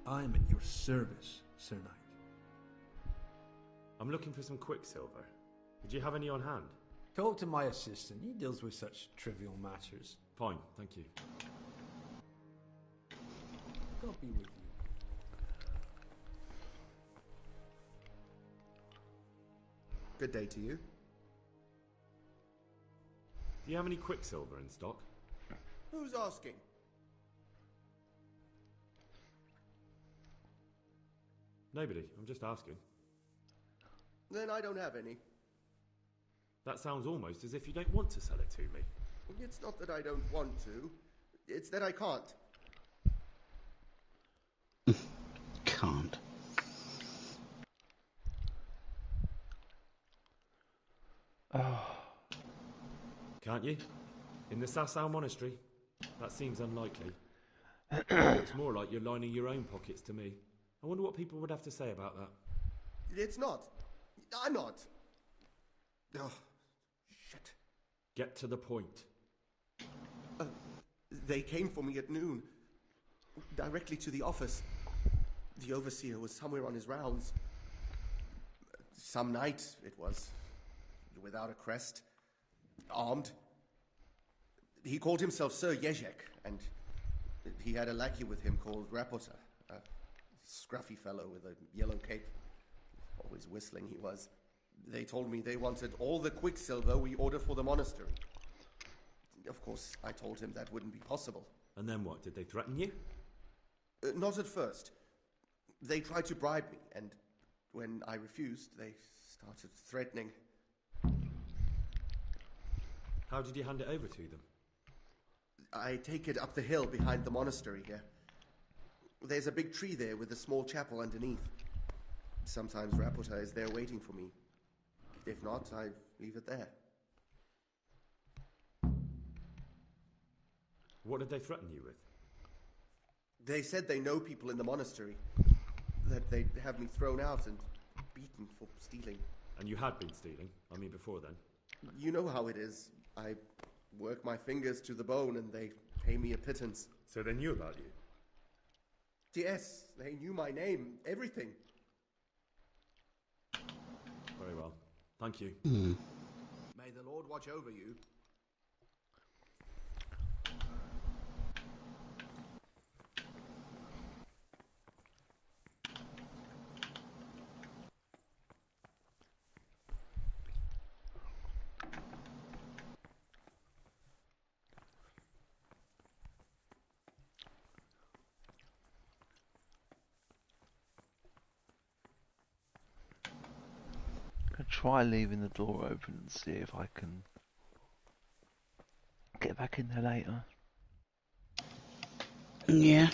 I am at your service, Sir Knight. I'm looking for some quicksilver. Would you have any on hand? Talk to my assistant. He deals with such trivial matters. Fine, thank you. God be with you. Good day to you. Do you have any quicksilver in stock? Who's asking? Nobody, I'm just asking. Then I don't have any. That sounds almost as if you don't want to sell it to me. It's not that I don't want to. It's that I can't. Can't. Oh. Can't you? In the Sasau Monastery? That seems unlikely. It's more like you're lining your own pockets to me. I wonder what people would have to say about that. It's not. I'm not. Oh, shit. Get to the point. They came for me at noon. Directly to the office. The overseer was somewhere on his rounds. Some night, it was. Without a crest. Armed. He called himself Sir Jezek, and he had a lackey with him called Rapota. A scruffy fellow with a yellow cape. Always whistling he was. They told me they wanted all the quicksilver we ordered for the monastery. Of course, I told him that wouldn't be possible. And then what? Did they threaten you? Not at first. They tried to bribe me, and when I refused, they started threatening. How did you hand it over to them? I take it up the hill behind the monastery here. There's a big tree there with a small chapel underneath. Sometimes Rapota is there waiting for me. If not, I leave it there. What did they threaten you with? They said they know people in the monastery. That they'd have me thrown out and beaten for stealing. And you had been stealing? I mean, before then? You know how it is. I work my fingers to the bone and they pay me a pittance. So they knew about you? Yes, they knew my name, everything. Very well. Thank you. May the Lord watch over you. Try leaving the door open and see if I can get back in there later. Yeah.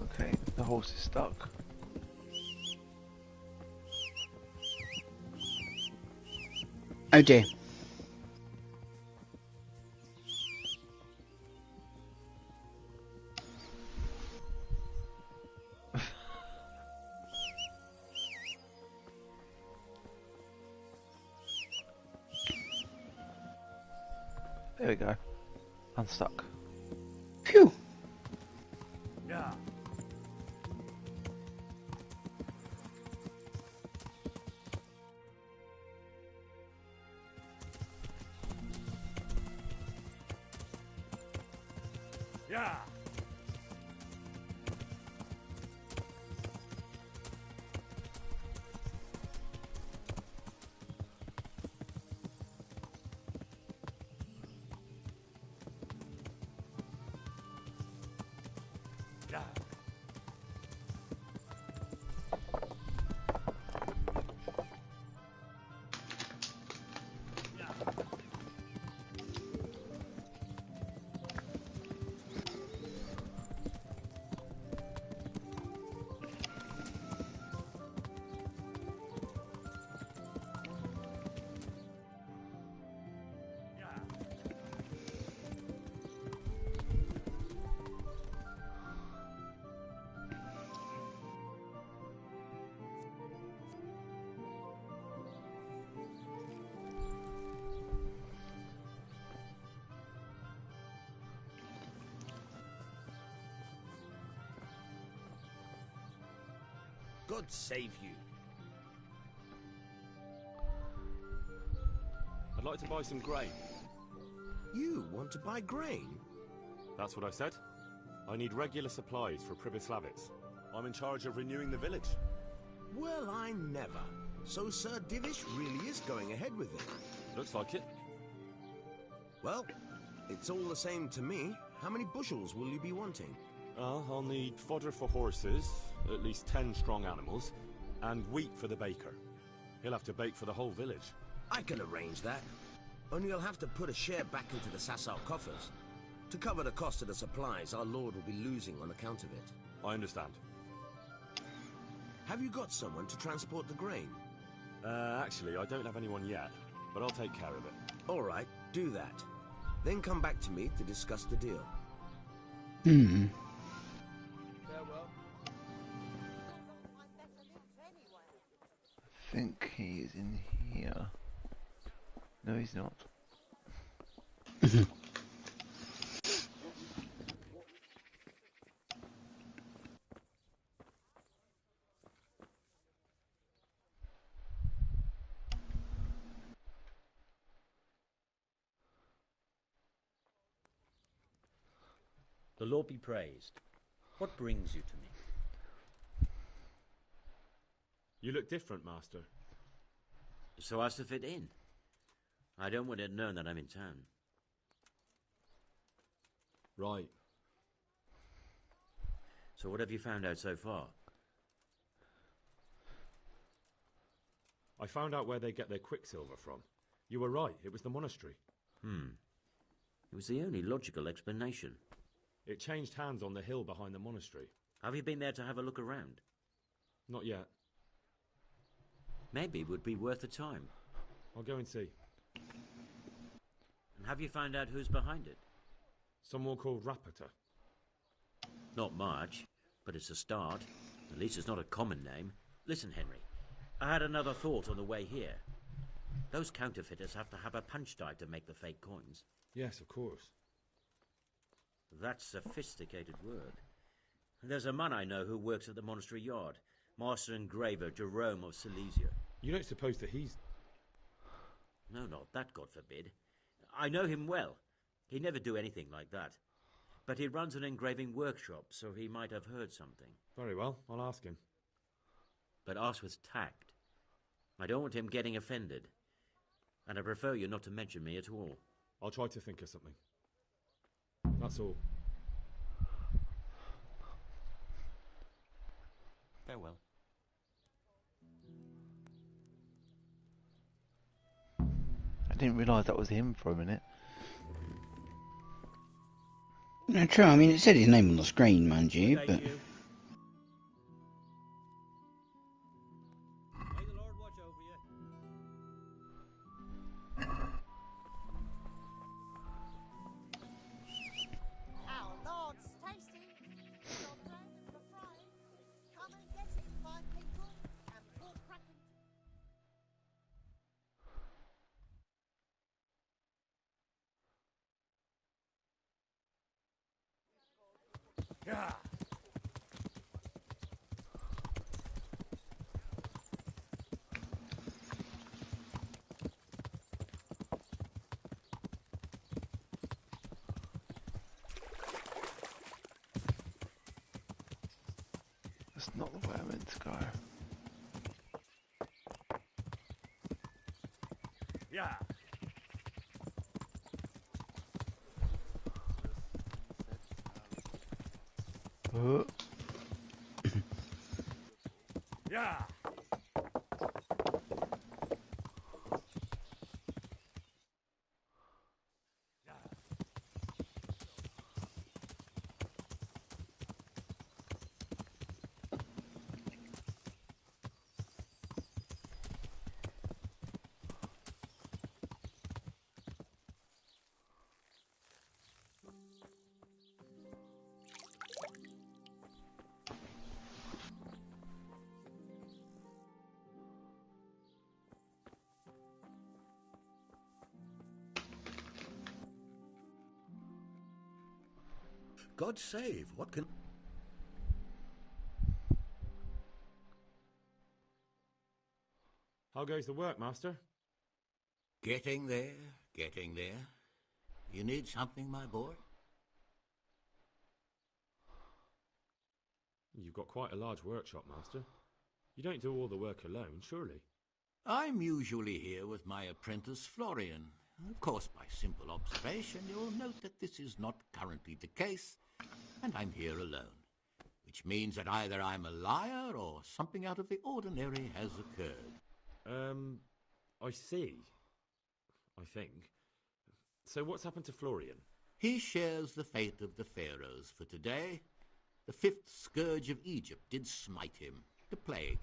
Okay, the horse is stuck. Oh dear. There we go. Unstuck. Phew. Yeah. Yeah. God save you. I'd like to buy some grain. You want to buy grain? That's what I said. I need regular supplies for Pribyslavitz. I'm in charge of renewing the village. Well, I never. So Sir Divish really is going ahead with it. Looks like it. Well, it's all the same to me. How many bushels will you be wanting? I'll need fodder for horses, at least 10 strong animals, and wheat for the baker. He'll have to bake for the whole village. I can arrange that. Only you'll have to put a share back into the Sasau coffers. To cover the cost of the supplies our lord will be losing on account of it. I understand. Have you got someone to transport the grain? Actually, I don't have anyone yet, but I'll take care of it. All right, do that. Then come back to me to discuss the deal. Farewell. I think he is in here. No, he's not. The Lord be praised. What brings you to me? You look different, Master. So as to fit in. I don't want it known that I'm in town. Right. So what have you found out so far? I found out where they get their quicksilver from. You were right, it was the monastery. It was the only logical explanation. It changed hands on the hill behind the monastery. Have you been there to have a look around? Not yet. Maybe it would be worth the time. I'll go and see. And have you found out who's behind it? Someone called Rapita. Not much, but it's a start. At least it's not a common name. Listen, Henry, I had another thought on the way here. Those counterfeiters have to have a punch die to make the fake coins. Yes, of course. That's sophisticated work. There's a man I know who works at the monastery yard. Master engraver Jerome of Silesia. You don't suppose that he's... No, not that, God forbid. I know him well. He'd never do anything like that. But he runs an engraving workshop, so he might have heard something. Very well, I'll ask him. But ask with tact. I don't want him getting offended. And I prefer you not to mention me at all. I'll try to think of something. That's all. Farewell. I didn't realise that was him for a minute. No, true. I mean, it said his name on the screen, mind you, Thank but... you. May the Lord watch over you. Our Lord's tasty. Your bread is for frying. Come and get it, my people, and pork crackers. Yeah. That's not the way I meant to go. Yeah. Yeah. God save, what can... How goes the work, Master? Getting there, getting there. You need something, my boy? You've got quite a large workshop, Master. You don't do all the work alone, surely? I'm usually here with my apprentice, Florian. Of course, by simple observation, you'll note that this is not currently the case, and I'm here alone. Which means that either I'm a liar or something out of the ordinary has occurred. I see. I think. So what's happened to Florian? He shares the fate of the pharaohs for today. The fifth scourge of Egypt did smite him, the plague.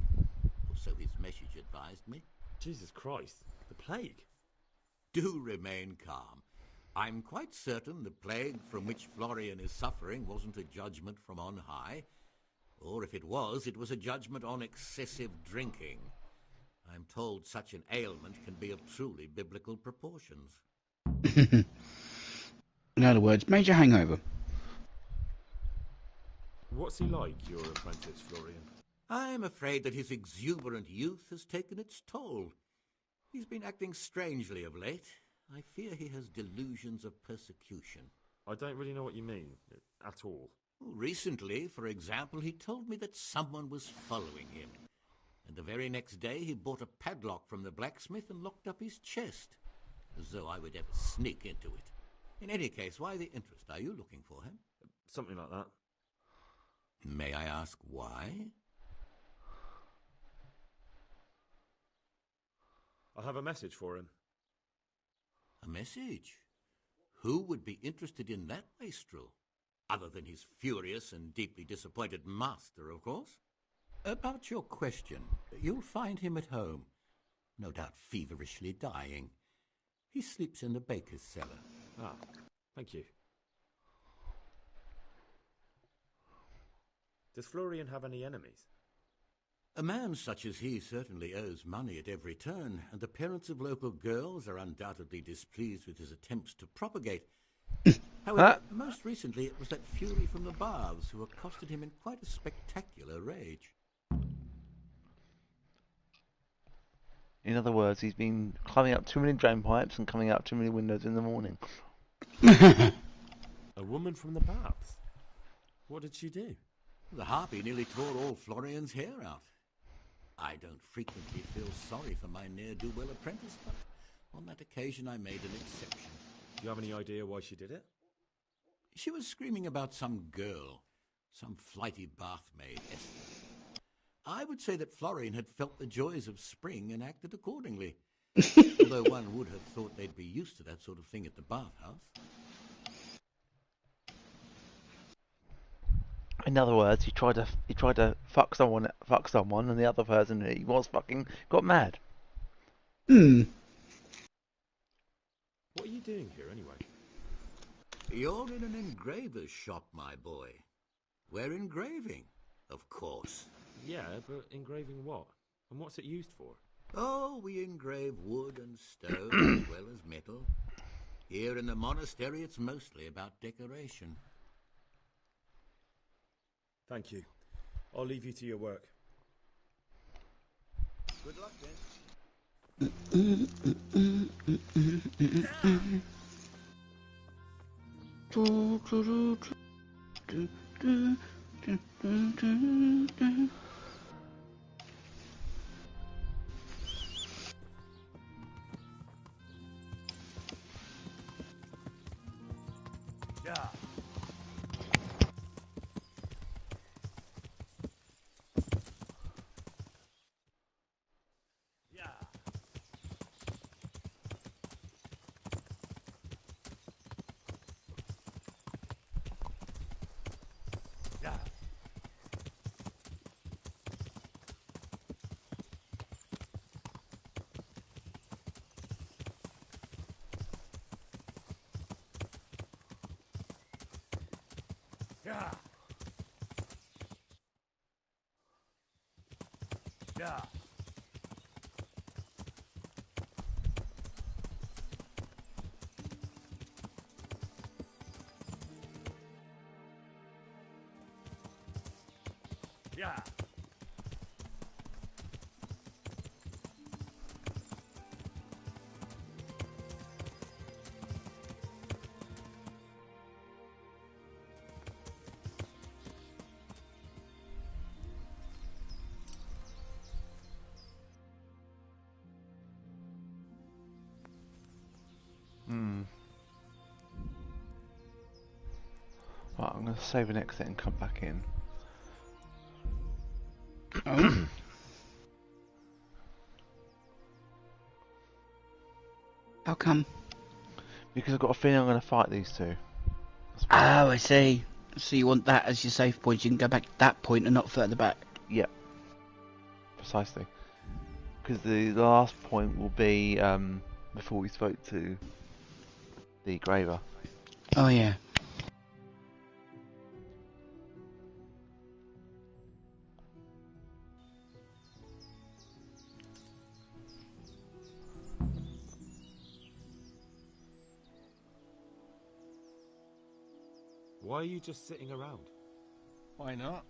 Or so his message advised me. Jesus Christ, the plague? Do remain calm. I'm quite certain the plague from which Florian is suffering wasn't a judgment from on high. Or if it was a judgment on excessive drinking. I'm told such an ailment can be of truly biblical proportions. In other words, major hangover. What's he like, your apprentice, Florian? I'm afraid that his exuberant youth has taken its toll. He's been acting strangely of late. I fear he has delusions of persecution. I don't really know what you mean, at all. Recently, for example, he told me that someone was following him. And the very next day he bought a padlock from the blacksmith and locked up his chest. As though I would ever sneak into it. In any case, why the interest? Are you looking for him? Something like that. May I ask why? I have a message for him. A message? Who would be interested in that wastrel? Other than his furious and deeply disappointed master, of course. About your question, you'll find him at home. No doubt feverishly dying. He sleeps in the baker's cellar. Ah, thank you. Does Florian have any enemies? A man such as he certainly owes money at every turn, and the parents of local girls are undoubtedly displeased with his attempts to propagate. However, most recently it was that fury from the baths who accosted him in quite a spectacular rage. In other words, he's been climbing up too many drain pipes and coming out too many windows in the morning. A woman from the baths? What did she do? The harpy nearly tore all Florian's hair out. I don't frequently feel sorry for my ne'er-do-well apprentice, but on that occasion I made an exception. Do you have any idea why she did it? She was screaming about some girl, some flighty bathmaid, Esther. I would say that Florian had felt the joys of spring and acted accordingly, although one would have thought they'd be used to that sort of thing at the bathhouse. In other words, he tried to fuck someone, and the other person he was fucking got mad. What are you doing here, anyway? You're in an engraver's shop, my boy. We're engraving, of course. Yeah, but engraving what? And what's it used for? Oh, we engrave wood and stone as well as metal. Here in the monastery, it's mostly about decoration. Thank you. I'll leave you to your work. Good luck, then. Yeah. Yeah. Yeah. Yeah. Hmm. Right, I'm going to save an exit and come back in. Oh. How come? Because I've got a feeling I'm going to fight these two. Oh, I see. So you want that as your save point, you can go back to that point and not further back. Yep. Precisely. Because the last point will be before we spoke to the Graver. Oh, yeah. Why are you just sitting around? Why not?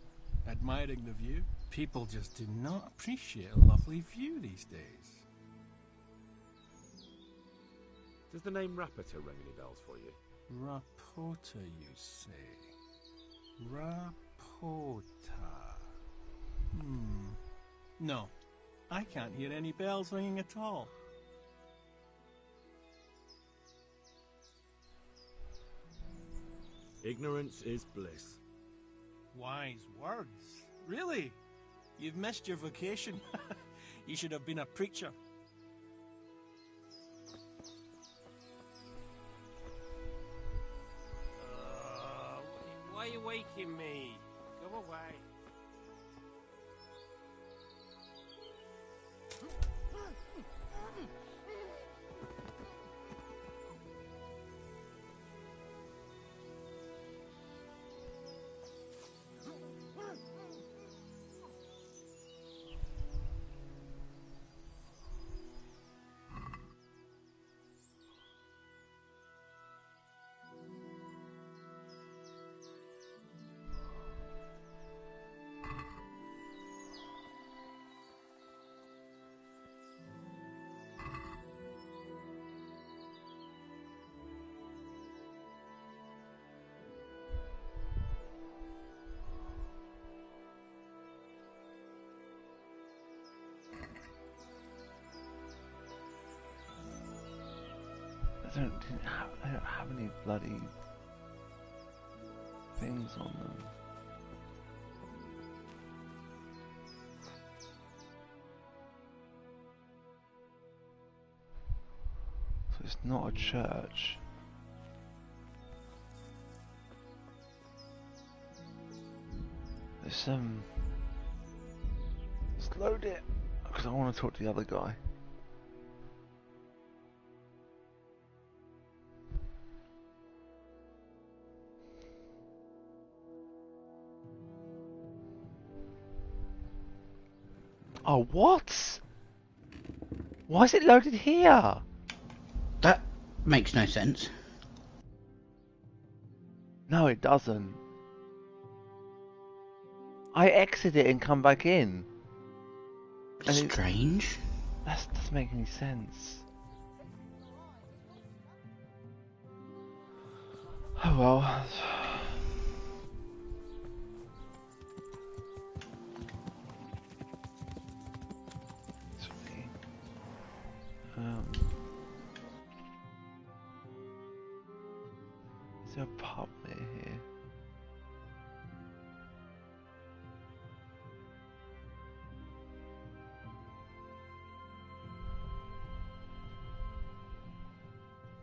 Admiring the view? People just do not appreciate a lovely view these days. Does the name Rapita ring any bells for you? Rapota, you say? Rapota. No, I can't hear any bells ringing at all. Ignorance is bliss. Wise words. Really? You've missed your vocation. You should have been a preacher. Why are you waking me? Go away. They don't have any bloody things on them. So it's not a church. Let's load it because I want to talk to the other guy. Oh, what? Why is it loaded here? That makes no sense. No, it doesn't. I exit it and come back in. Strange. That doesn't make any sense. Oh well. Is there a pub near here?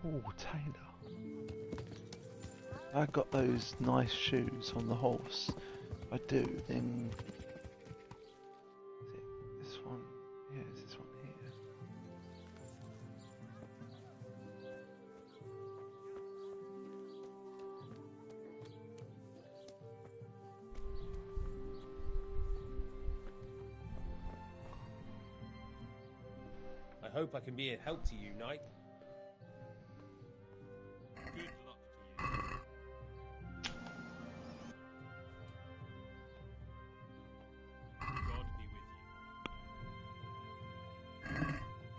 Oh, Taylor. I got those nice shoes on the horse. If I do, then... Is it this one? Yeah, it's this one here. I hope I can be a help to you, Knight. Good luck to you. God be with you. Good luck to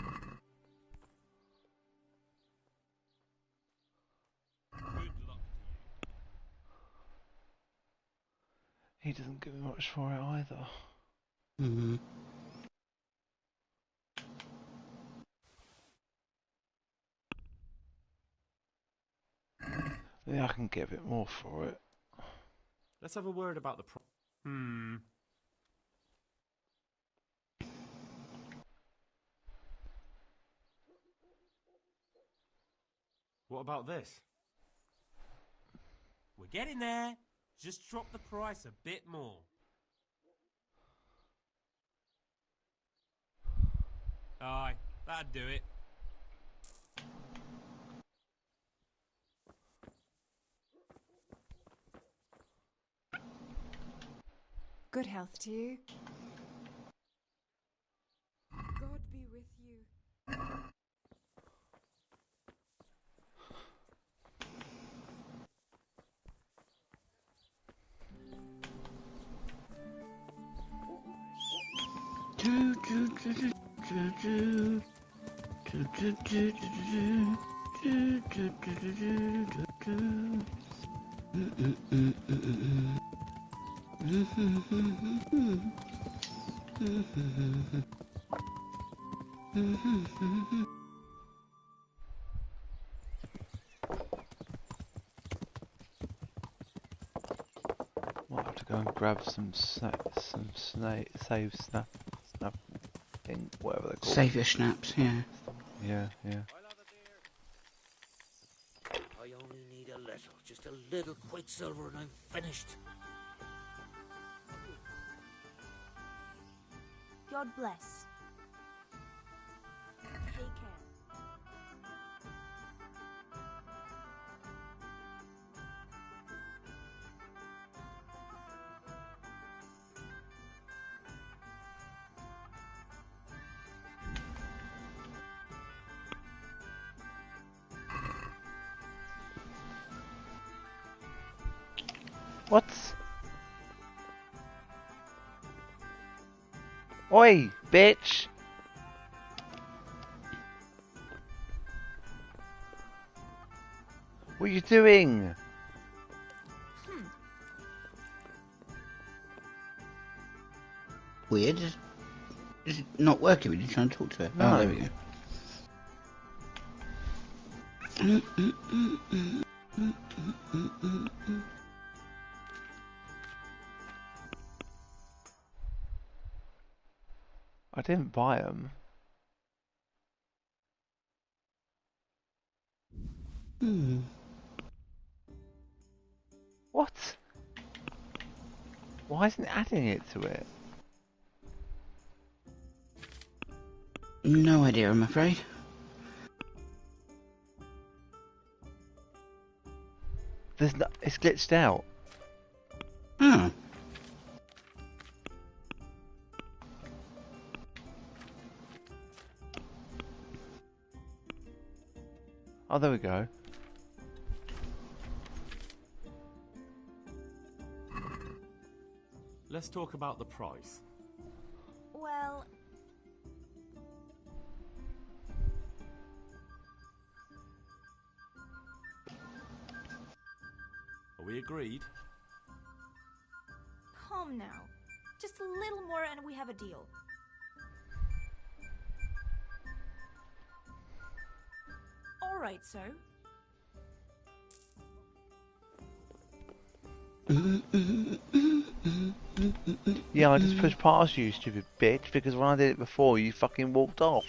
you. He doesn't give me much for it either. Mm-hmm. Yeah, I can get a bit more for it. Let's have a word about the What about this? We're getting there. Just drop the price a bit more. Aye, that'd do it. Good health to you. God be with you. Might have to go and grab some save snap, whatever they're called. Save your snaps, yeah. Yeah, yeah. I only need a little, just a little quicksilver and I'm finished. God bless. Take care. What? Oi, bitch! What are you doing? Weird. Is it not working when you're trying to talk to it? No. Oh, there we go. I didn't buy them. What? Why isn't it adding it to it? No idea, I'm afraid. There's no, it's glitched out. Oh. Oh, there we go. Let's talk about the price. Well, Are we agreed? calm now. Just a little more and we have a deal. All right, sir. Yeah, I just pushed past you, stupid bitch, because when I did it before, you fucking walked off.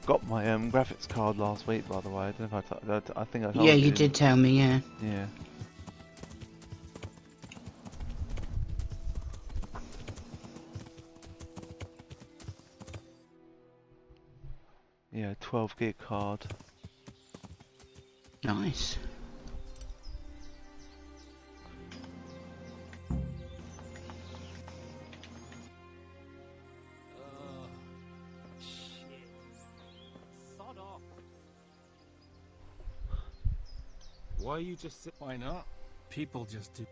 Got my graphics card last week, by the way. I don't know if I think I told you. Yeah, you did tell me, yeah. Yeah. 12 gig card. Nice. Shit. Sod off. Why are you just Why not? People just do.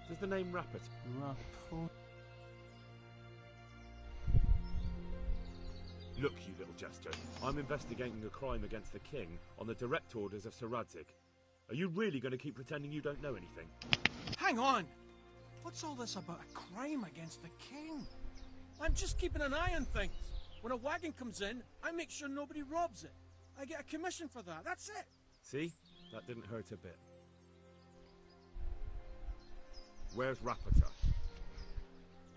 Does the name Rappert? Look, you little jester. I'm investigating a crime against the king on the direct orders of Sir Radzig. Are you really going to keep pretending you don't know anything? Hang on! What's all this about a crime against the king? I'm just keeping an eye on things. When a wagon comes in, I make sure nobody robs it. I get a commission for that, that's it. See? That didn't hurt a bit. Where's Rapata?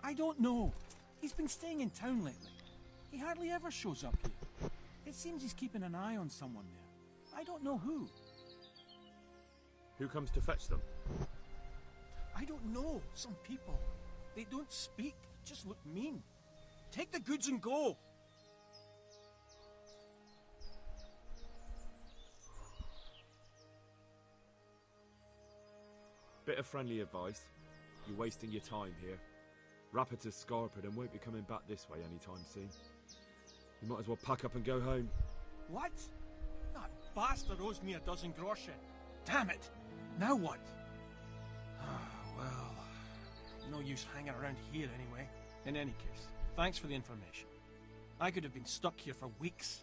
I don't know. He's been staying in town lately. He hardly ever shows up here. It seems he's keeping an eye on someone there. I don't know who. Who comes to fetch them? I don't know. Some people. They don't speak, just look mean. Take the goods and go. Bit of friendly advice. You're wasting your time here. Rapata's scarpered and won't be coming back this way anytime soon. You might as well pack up and go home. What? That bastard owes me a dozen groschen. Damn it! Now what? Well, no use hanging around here anyway. In any case, thanks for the information. I could have been stuck here for weeks.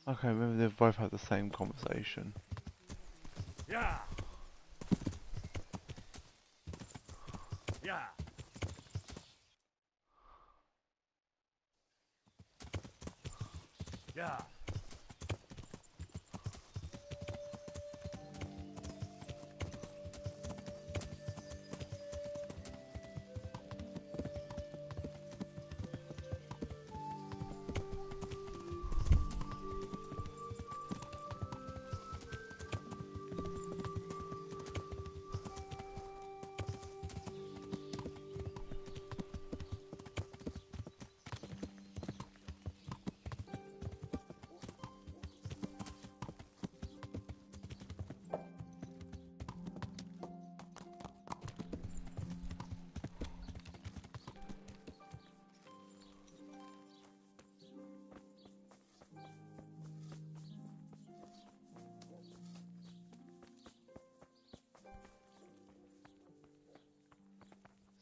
Okay, maybe they've both had the same conversation. Yeah. Yeah. Yeah.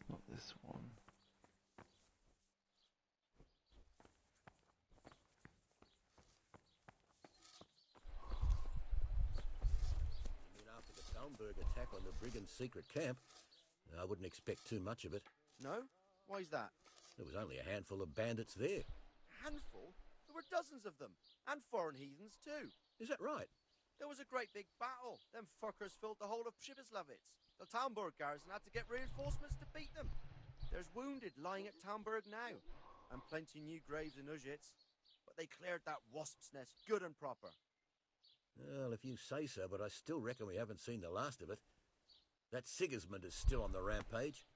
Not this one. After the Talmberg attack on the brigands' secret camp, I wouldn't expect too much of it. No? Why's that? There was only a handful of bandits there. Handful? There were dozens of them. And foreign heathens too. Is that right? There was a great big battle. Them fuckers filled the whole of Przibyslavitz. The Talmberg garrison had to get reinforcements to beat them. There's wounded lying at Talmberg now. And plenty new graves in Uzhitz. But they cleared that wasp's nest good and proper. Well, if you say so, but I still reckon we haven't seen the last of it. That Sigismund is still on the rampage,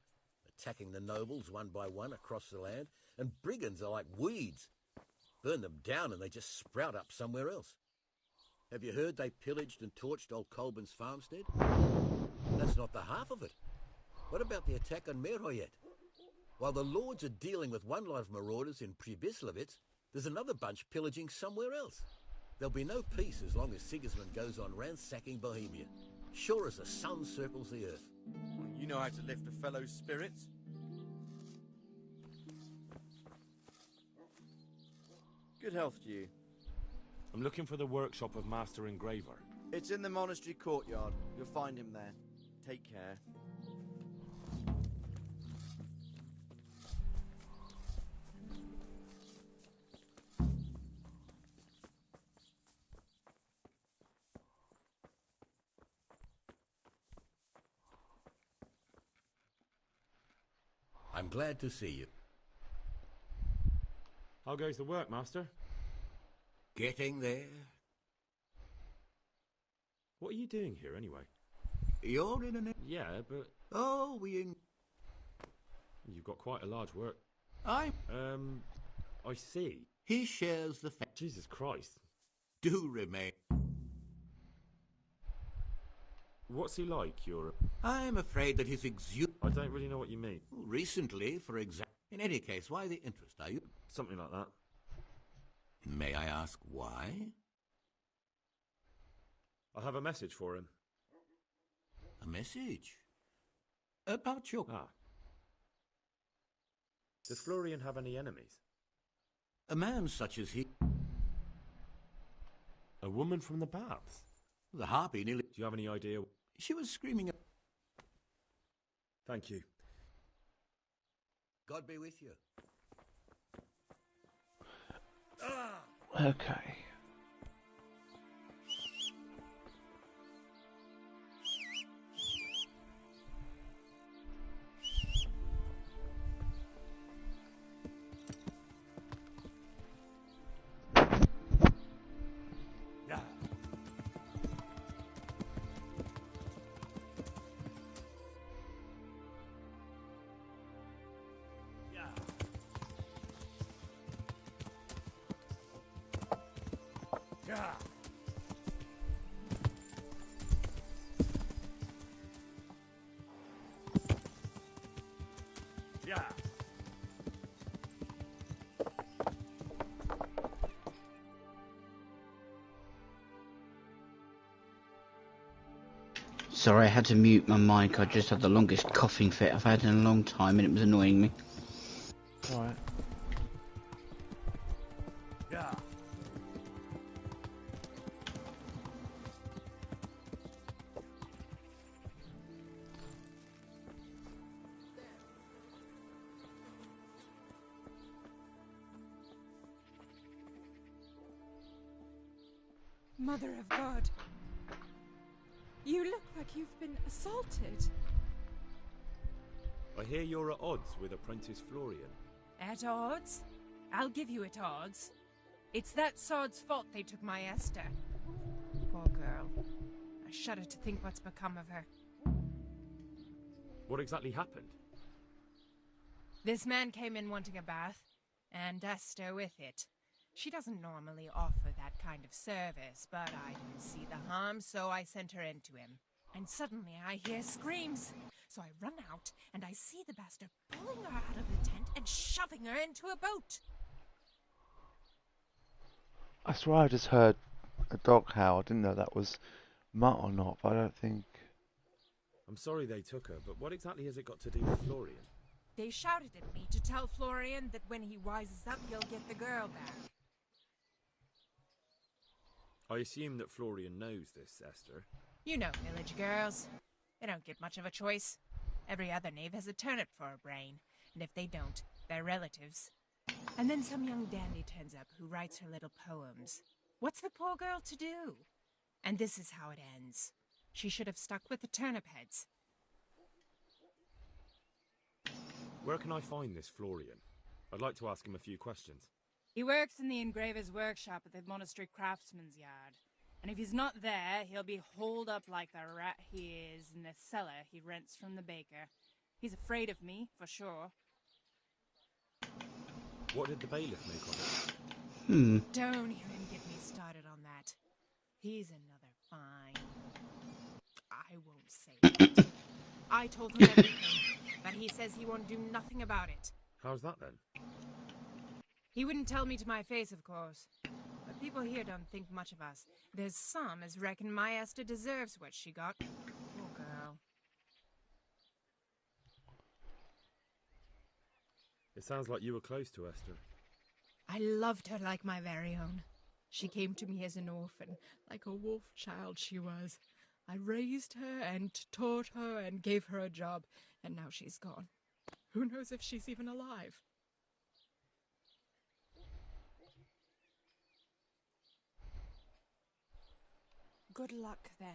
attacking the nobles one by one across the land, and brigands are like weeds. Burn them down and they just sprout up somewhere else. Have you heard they pillaged and torched old Kolben's farmstead? That's not the half of it. What about the attack on Merhoyet? While the lords are dealing with one lot of marauders in Przybyslavitz, there's another bunch pillaging somewhere else. There'll be no peace as long as Sigismund goes on ransacking Bohemia, sure as the sun circles the earth. Well, you know how to lift a fellow's spirits. Good health to you. I'm looking for the workshop of Master Engraver. It's in the monastery courtyard. You'll find him there. Take care. I'm glad to see you. How goes the work, Master? Getting there. What are you doing here, anyway? You're in an... Yeah, but... Oh, You've got quite a large work... I see. He shares the fact. Jesus Christ. Do remain. What's he like, your... I'm afraid that his I don't really know what you mean. Recently, for example... In any case, why the interest, are you? Something like that. May I ask why? I have a message for him. A message? About your... Does Florian have any enemies? A man such as he... A woman from the baths? The harpy nearly... Do you have any idea? She was screaming... Thank you. God be with you. Okay. Yeah. Yeah. Yeah. Sorry, I had to mute my mic. I just had the longest coughing fit I've had in a long time and it was annoying me. Alright. Yeah. Mother of God. You look like you've been assaulted. I hear you're at odds with Apprentice Florian. At odds? I'll give you at odds. It's that sod's fault they took my Esther. Poor girl. I shudder to think what's become of her. What exactly happened? This man came in wanting a bath, and Esther with it. She doesn't normally offer that kind of service, but I didn't see the harm, so I sent her in to him. And suddenly I hear screams. So I run out, and I see the bastard pulling her out of the tent and shoving her into a boat. I swear I just heard a dog howl. I didn't know that was Mutt or not, but I don't think... I'm sorry they took her, but what exactly has it got to do with Florian? They shouted at me to tell Florian that when he wises up, he'll get the girl back. I assume that Florian knows this, Esther. You know village girls. They don't get much of a choice. Every other knave has a turnip for a brain, and if they don't, they're relatives. And then some young dandy turns up who writes her little poems. What's the poor girl to do? And this is how it ends. She should have stuck with the turnip heads. Where can I find this Florian? I'd like to ask him a few questions. He works in the engraver's workshop at the monastery craftsman's yard. And if he's not there, he'll be holed up like the rat he is in the cellar he rents from the baker. He's afraid of me, for sure. What did the bailiff make of it? Don't even get me started on that. He's another fine. I won't say that. I told him everything, but he says he won't do nothing about it. How's that then? He wouldn't tell me to my face, of course. But people here don't think much of us. There's some as reckon my Esther deserves what she got. Poor girl. It sounds like you were close to Esther. I loved her like my very own. She came to me as an orphan, like a wolf child she was. I raised her and taught her and gave her a job, and now she's gone. Who knows if she's even alive? Good luck, then.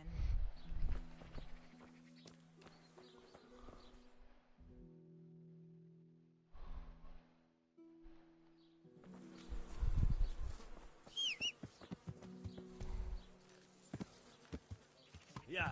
Yeah.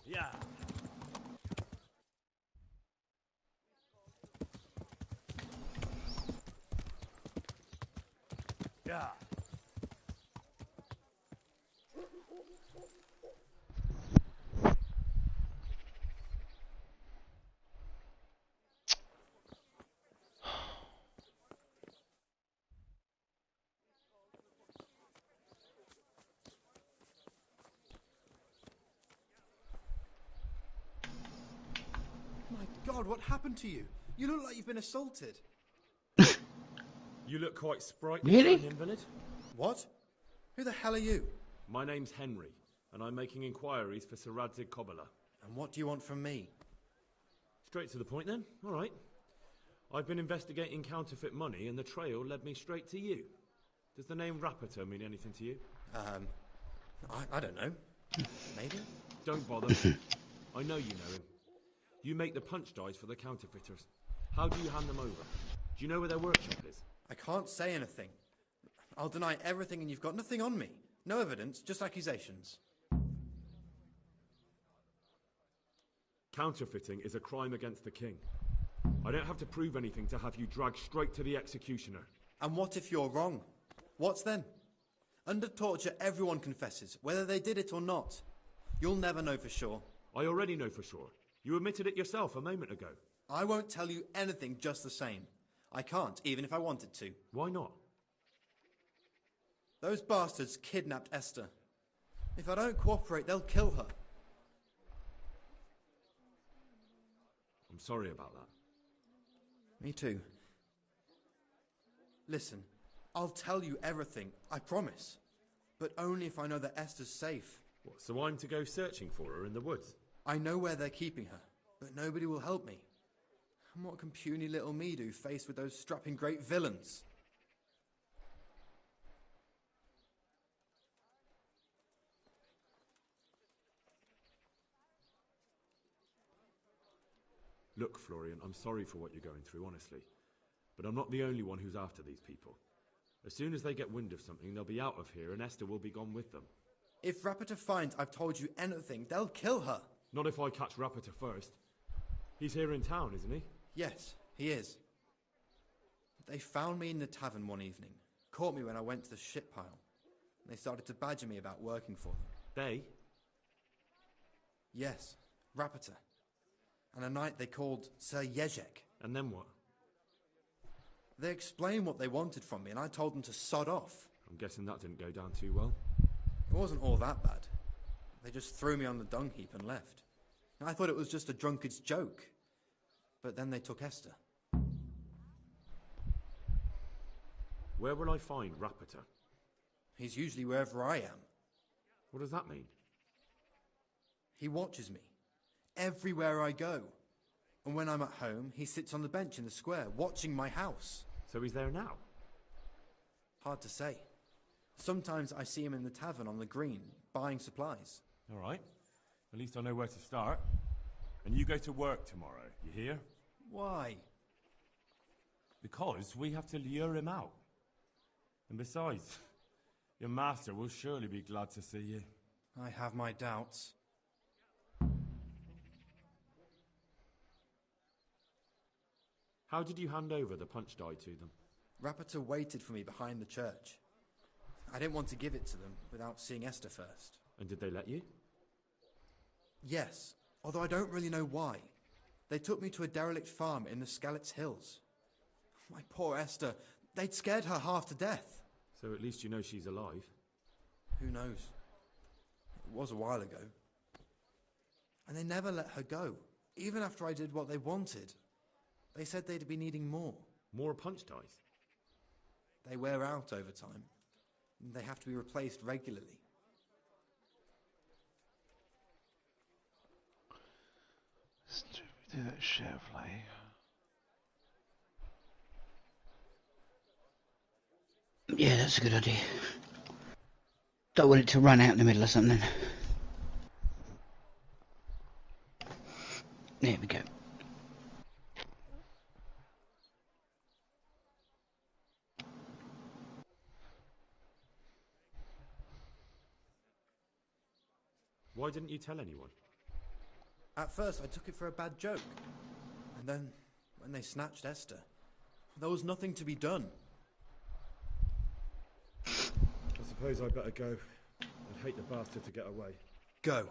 Yeah. Yeah. My God, what happened to you? You look like you've been assaulted. You look quite sprightly Really? for an invalid. What? Who the hell are you? My name's Henry, and I'm making inquiries for Sir Radzig Kobyla. And what do you want from me? Straight to the point then. All right. I've been investigating counterfeit money, and the trail led me straight to you. Does the name Rapiter mean anything to you? I don't know. Maybe? Don't bother. I know you know him. You make the punch dies for the counterfeiters. How do you hand them over? Do you know where their workshop is? I can't say anything. I'll deny everything and you've got nothing on me. No evidence, just accusations. Counterfeiting is a crime against the king. I don't have to prove anything to have you dragged straight to the executioner. And what if you're wrong? What's then? Under torture, everyone confesses, whether they did it or not. You'll never know for sure. I already know for sure. You admitted it yourself a moment ago. I won't tell you anything just the same. I can't, even if I wanted to. Why not? Those bastards kidnapped Esther. If I don't cooperate, they'll kill her. I'm sorry about that. Me too. Listen, I'll tell you everything, I promise. But only if I know that Esther's safe. What, so I'm to go searching for her in the woods? I know where they're keeping her, but nobody will help me. And what can puny little me do faced with those strapping great villains? Look, Florian, I'm sorry for what you're going through, honestly. But I'm not the only one who's after these people. As soon as they get wind of something, they'll be out of here and Esther will be gone with them. If Rapiter finds I've told you anything, they'll kill her. Not if I catch Rapiter first. He's here in town, isn't he? Yes, he is. They found me in the tavern one evening, caught me when I went to the ship pile. They started to badger me about working for them. They? Yes, Rapiter. And a knight they called Sir Jezek. And then what? They explained what they wanted from me, and I told them to sod off. I'm guessing that didn't go down too well. It wasn't all that bad. They just threw me on the dung heap and left. I thought it was just a drunkard's joke. But then they took Esther. Where will I find Rapiter? He's usually wherever I am. What does that mean? He watches me. Everywhere I go. And when I'm at home, he sits on the bench in the square, watching my house. So he's there now? Hard to say. Sometimes I see him in the tavern on the green, buying supplies. All right. At least I know where to start. And you go to work tomorrow, you hear? Why? Because we have to lure him out. And besides, your master will surely be glad to see you. I have my doubts. How did you hand over the punch die to them? Rapiter waited for me behind the church. I didn't want to give it to them without seeing Esther first. And did they let you? Yes, although I don't really know why. They took me to a derelict farm in the Skalitz Hills. My poor Esther, they'd scared her half to death. So at least you know she's alive. Who knows? It was a while ago. And they never let her go, even after I did what they wanted. They said they'd be needing more. More punch dies? They wear out over time. And they have to be replaced regularly. Do that Chevrolet. Yeah, that's a good idea. Don't want it to run out in the middle or something. There we go. Why didn't you tell anyone? At first, I took it for a bad joke. And then, when they snatched Esther, there was nothing to be done. I suppose I better go. I'd hate the bastard to get away. Go.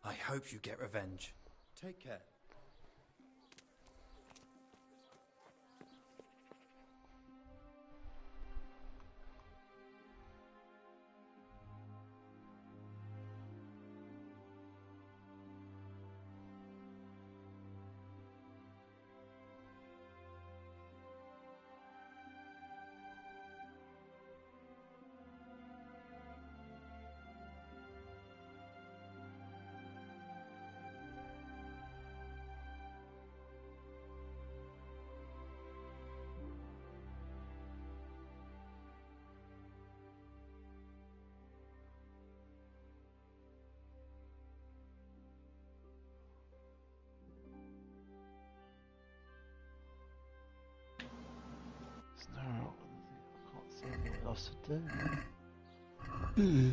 I hope you get revenge. Take care. No, I can't see anything else to do. Hmm.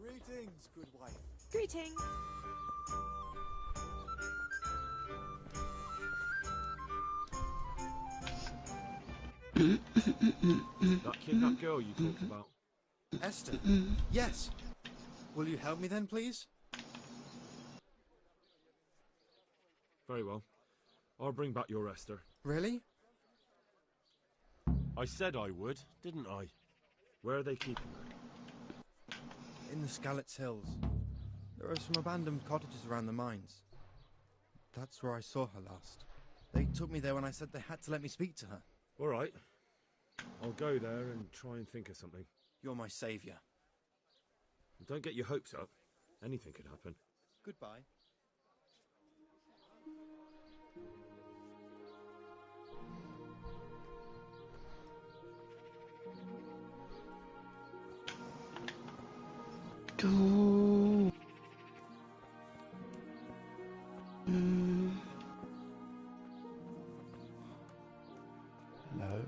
Greetings, good wife. Greetings. That kidnapped girl you talked about. Esther? Yes. Will you help me then, please? Very well. I'll bring back your Esther. Really? I said I would, didn't I? Where are they keeping her? In the Skalitz Hills. There are some abandoned cottages around the mines. That's where I saw her last. They took me there when I said they had to let me speak to her. All right. I'll go there and try and think of something. You're my saviour. Don't get your hopes up. Anything could happen. Goodbye. Go. Hello?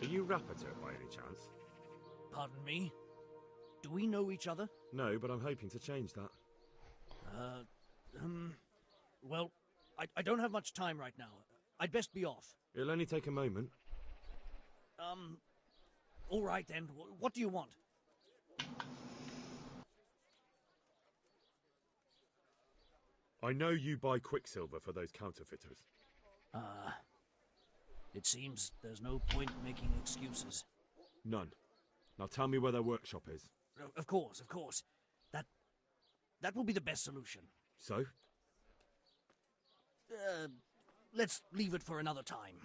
Are you Rappator by any chance? Pardon me? Do we know each other? No, but I'm hoping to change that. Well, I don't have much time right now. I'd best be off. It'll only take a moment. All right then. What do you want? I know you buy quicksilver for those counterfeiters. It seems there's no point making excuses. None. Now tell me where their workshop is. Of course. That will be the best solution. So? Let's leave it for another time.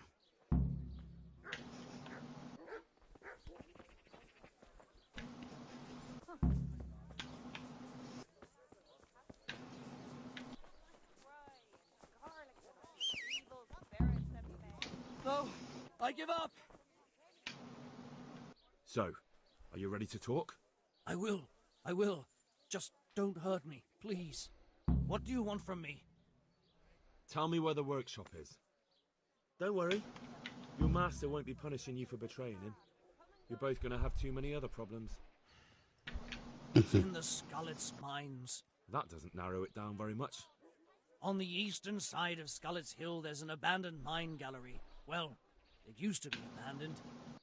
No, I give up. So, are you ready to talk? I will. Just don't hurt me, please. What do you want from me? Tell me where the workshop is. Don't worry. Your master won't be punishing you for betraying him. You're both going to have too many other problems. It's in the Skalitz mines. That doesn't narrow it down very much. On the eastern side of Skalitz Hill, there's an abandoned mine gallery. Well, It used to be abandoned.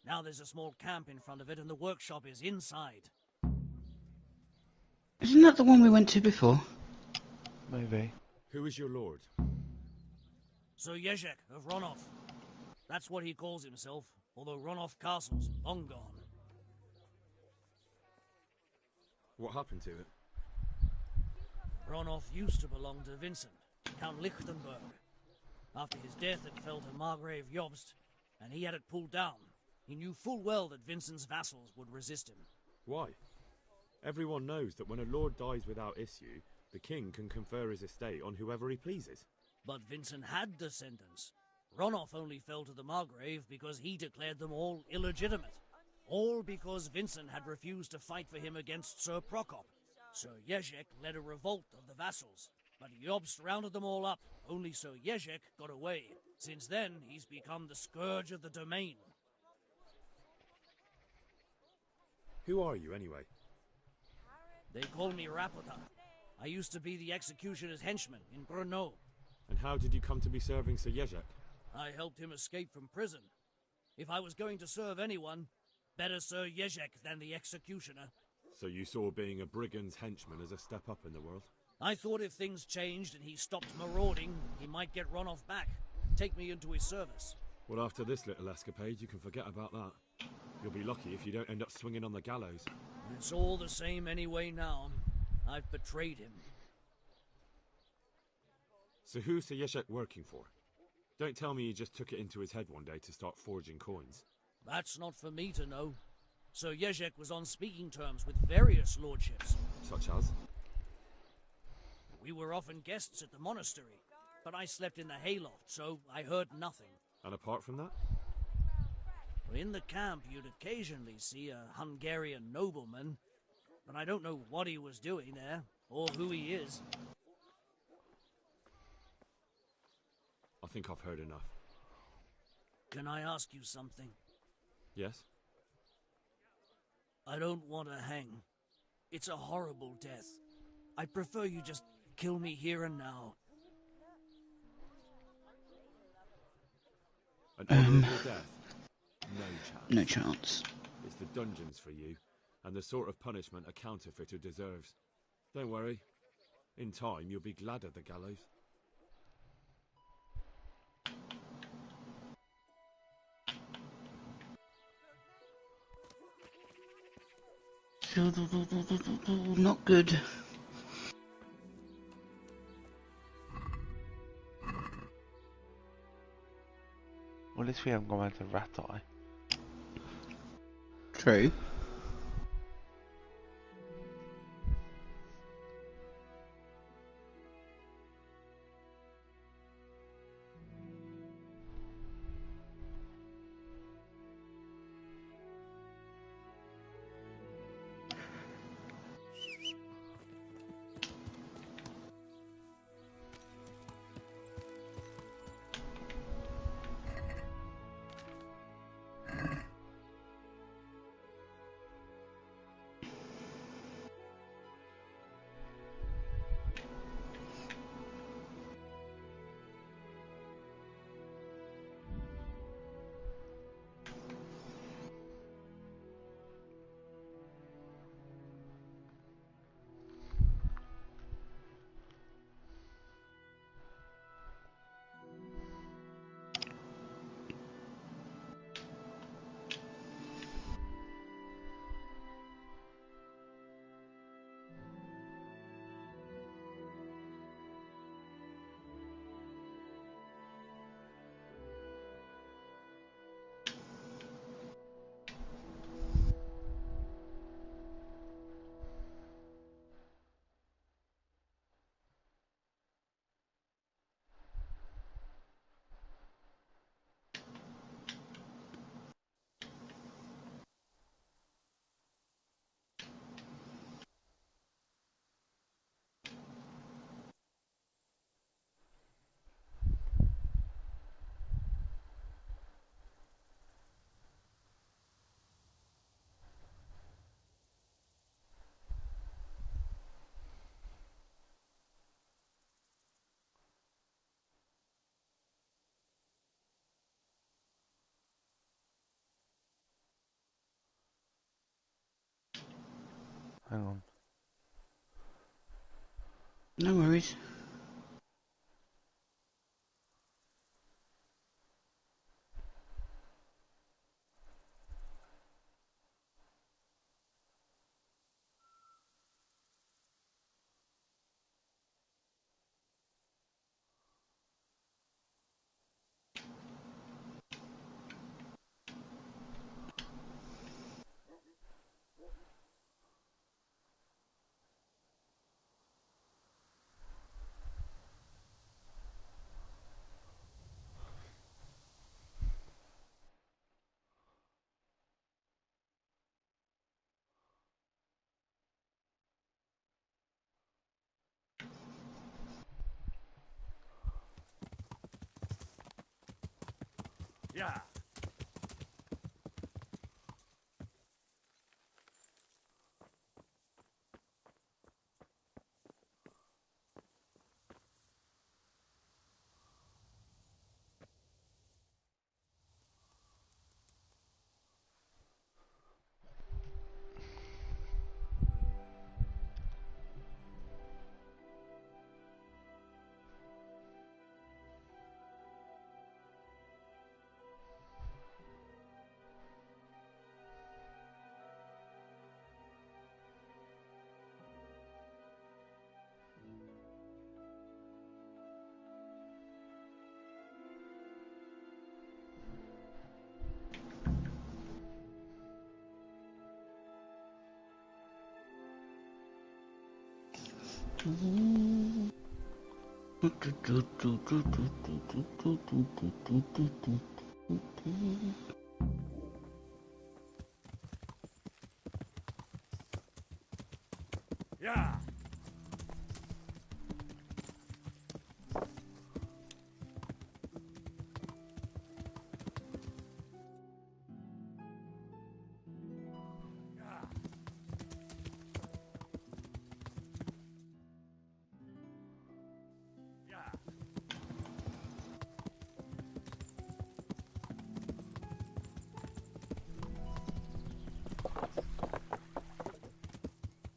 Now there's a small camp in front of it and the workshop is inside. Isn't that the one we went to before? Maybe. Who is your lord? Sir Yezhek of Ronov. That's what he calls himself, although Ronov Castle's long gone. What happened to it? Ronov used to belong to Vincent, Count Lichtenberg. After his death it fell to Margrave Jobst, and he had it pulled down. He knew full well that Vincent's vassals would resist him. Why? Everyone knows that when a lord dies without issue, the king can confer his estate on whoever he pleases. But Vincent had descendants. Ronov only fell to the Margrave because he declared them all illegitimate. All because Vincent had refused to fight for him against Sir Prokop. Sir Yezhek led a revolt of the vassals, but Jobst rounded them all up. Only Sir Yezhek got away. Since then, he's become the scourge of the domain. Who are you, anyway? They call me Rapota. I used to be the executioner's henchman in Brno. And how did you come to be serving Sir Yezhek? I helped him escape from prison. If I was going to serve anyone, better Sir Yezhek than the executioner. So you saw being a brigand's henchman as a step up in the world? I thought if things changed and he stopped marauding, he might get Ronov back, take me into his service. Well, after this little escapade, you can forget about that. You'll be lucky if you don't end up swinging on the gallows. It's all the same anyway now. I've betrayed him. So who's Sir Yezhek working for? Don't tell me he just took it into his head one day to start forging coins. That's not for me to know. Sir Yezhek was on speaking terms with various lordships. Such as? We were often guests at the monastery, but I slept in the hayloft, so I heard nothing. And apart from that? In the camp, you'd occasionally see a Hungarian nobleman, but I don't know what he was doing there, or who he is. I think I've heard enough. Can I ask you something? Yes? I don't want to hang. It's a horrible death. I prefer you just kill me here and now. An honourable death? No chance. No chance. It's the dungeons for you, and the sort of punishment a counterfeiter deserves. Don't worry. In time, you'll be glad of the gallows. Not good. Well, at least we haven't gone round to Rat Eye. True. Hang on. No worries. Yeah.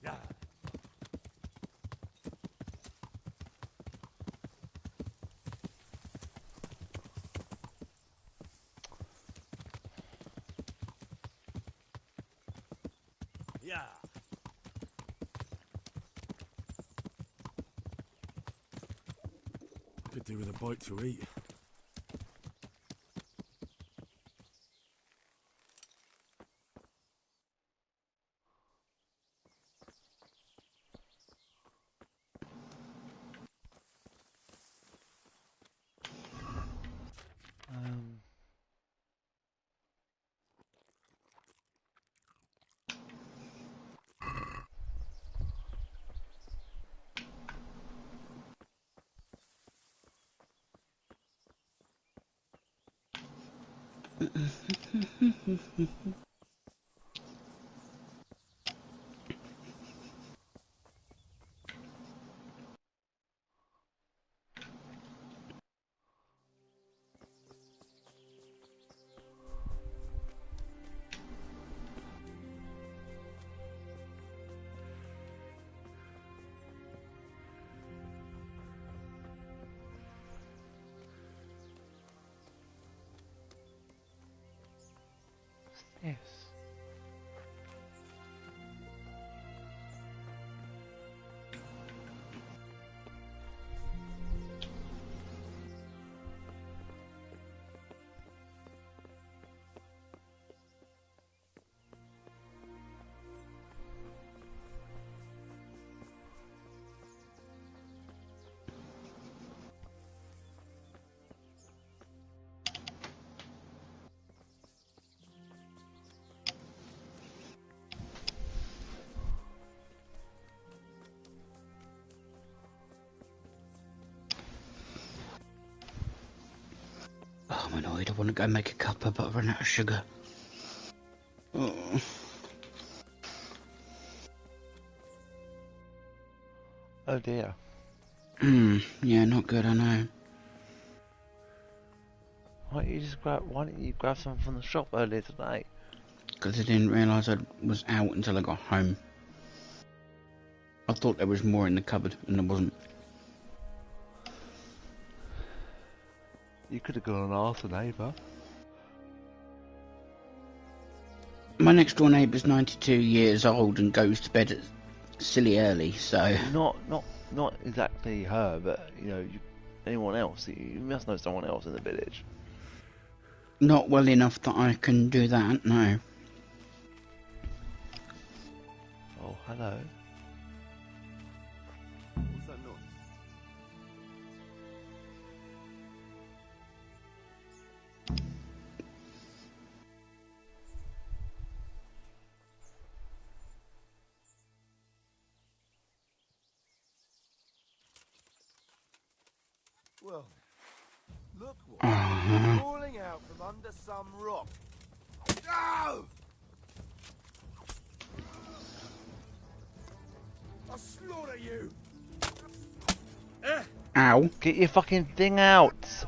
Yeah. Yeah. Could do with a bite to eat. Yes. Oh, I'm annoyed. I want to go make a cuppa, but I've run out of sugar. Oh. Oh dear. Yeah, not good, I know. Why don't you grab something from the shop earlier today? Because I didn't realise I was out until I got home. I thought there was more in the cupboard, and there wasn't. You could have gone and asked a neighbour. My next door neighbour's 92 years old and goes to bed at silly early, so... Not exactly her, but, you know, anyone else. You must know someone else in the village. Not well enough that I can do that, no. Oh, hello. What's that noise? Well, look what's falling out from under some rock. No! I'll slaughter you! Ow. Get your fucking thing out!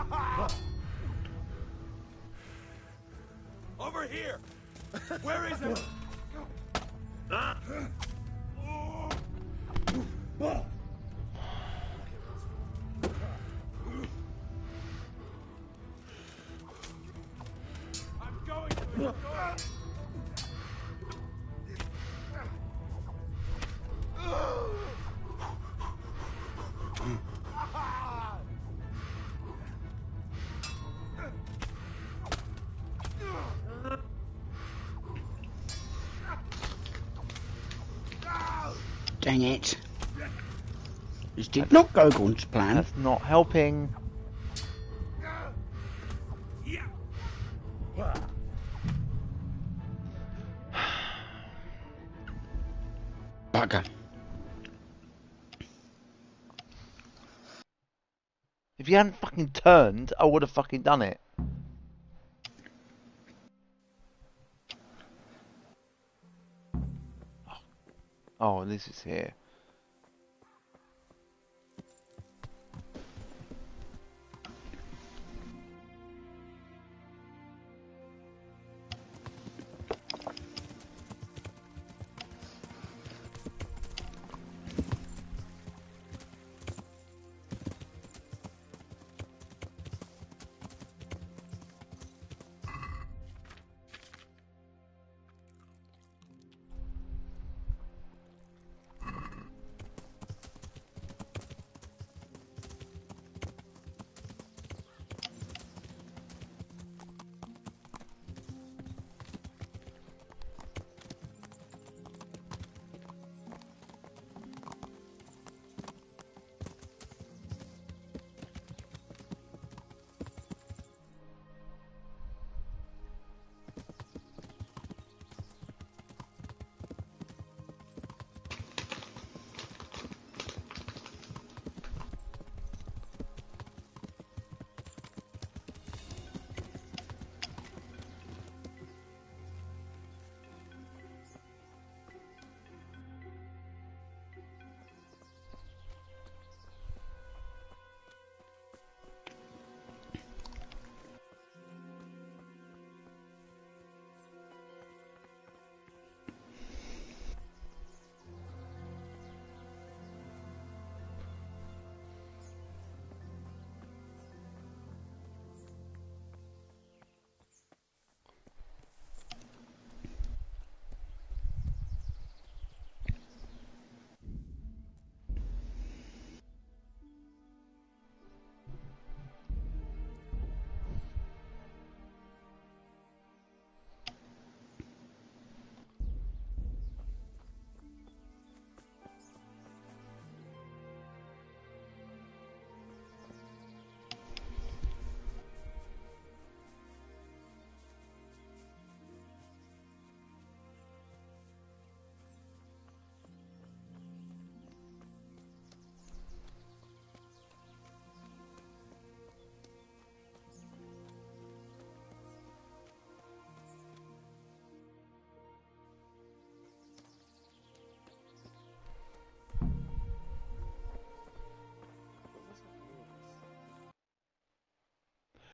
Ha! Over here! Where is it? I'm going to it. Dang it. This did not go according to plan. That's not helping. Bugger. If you hadn't fucking turned, I would have fucking done it. Oh, at least it's here.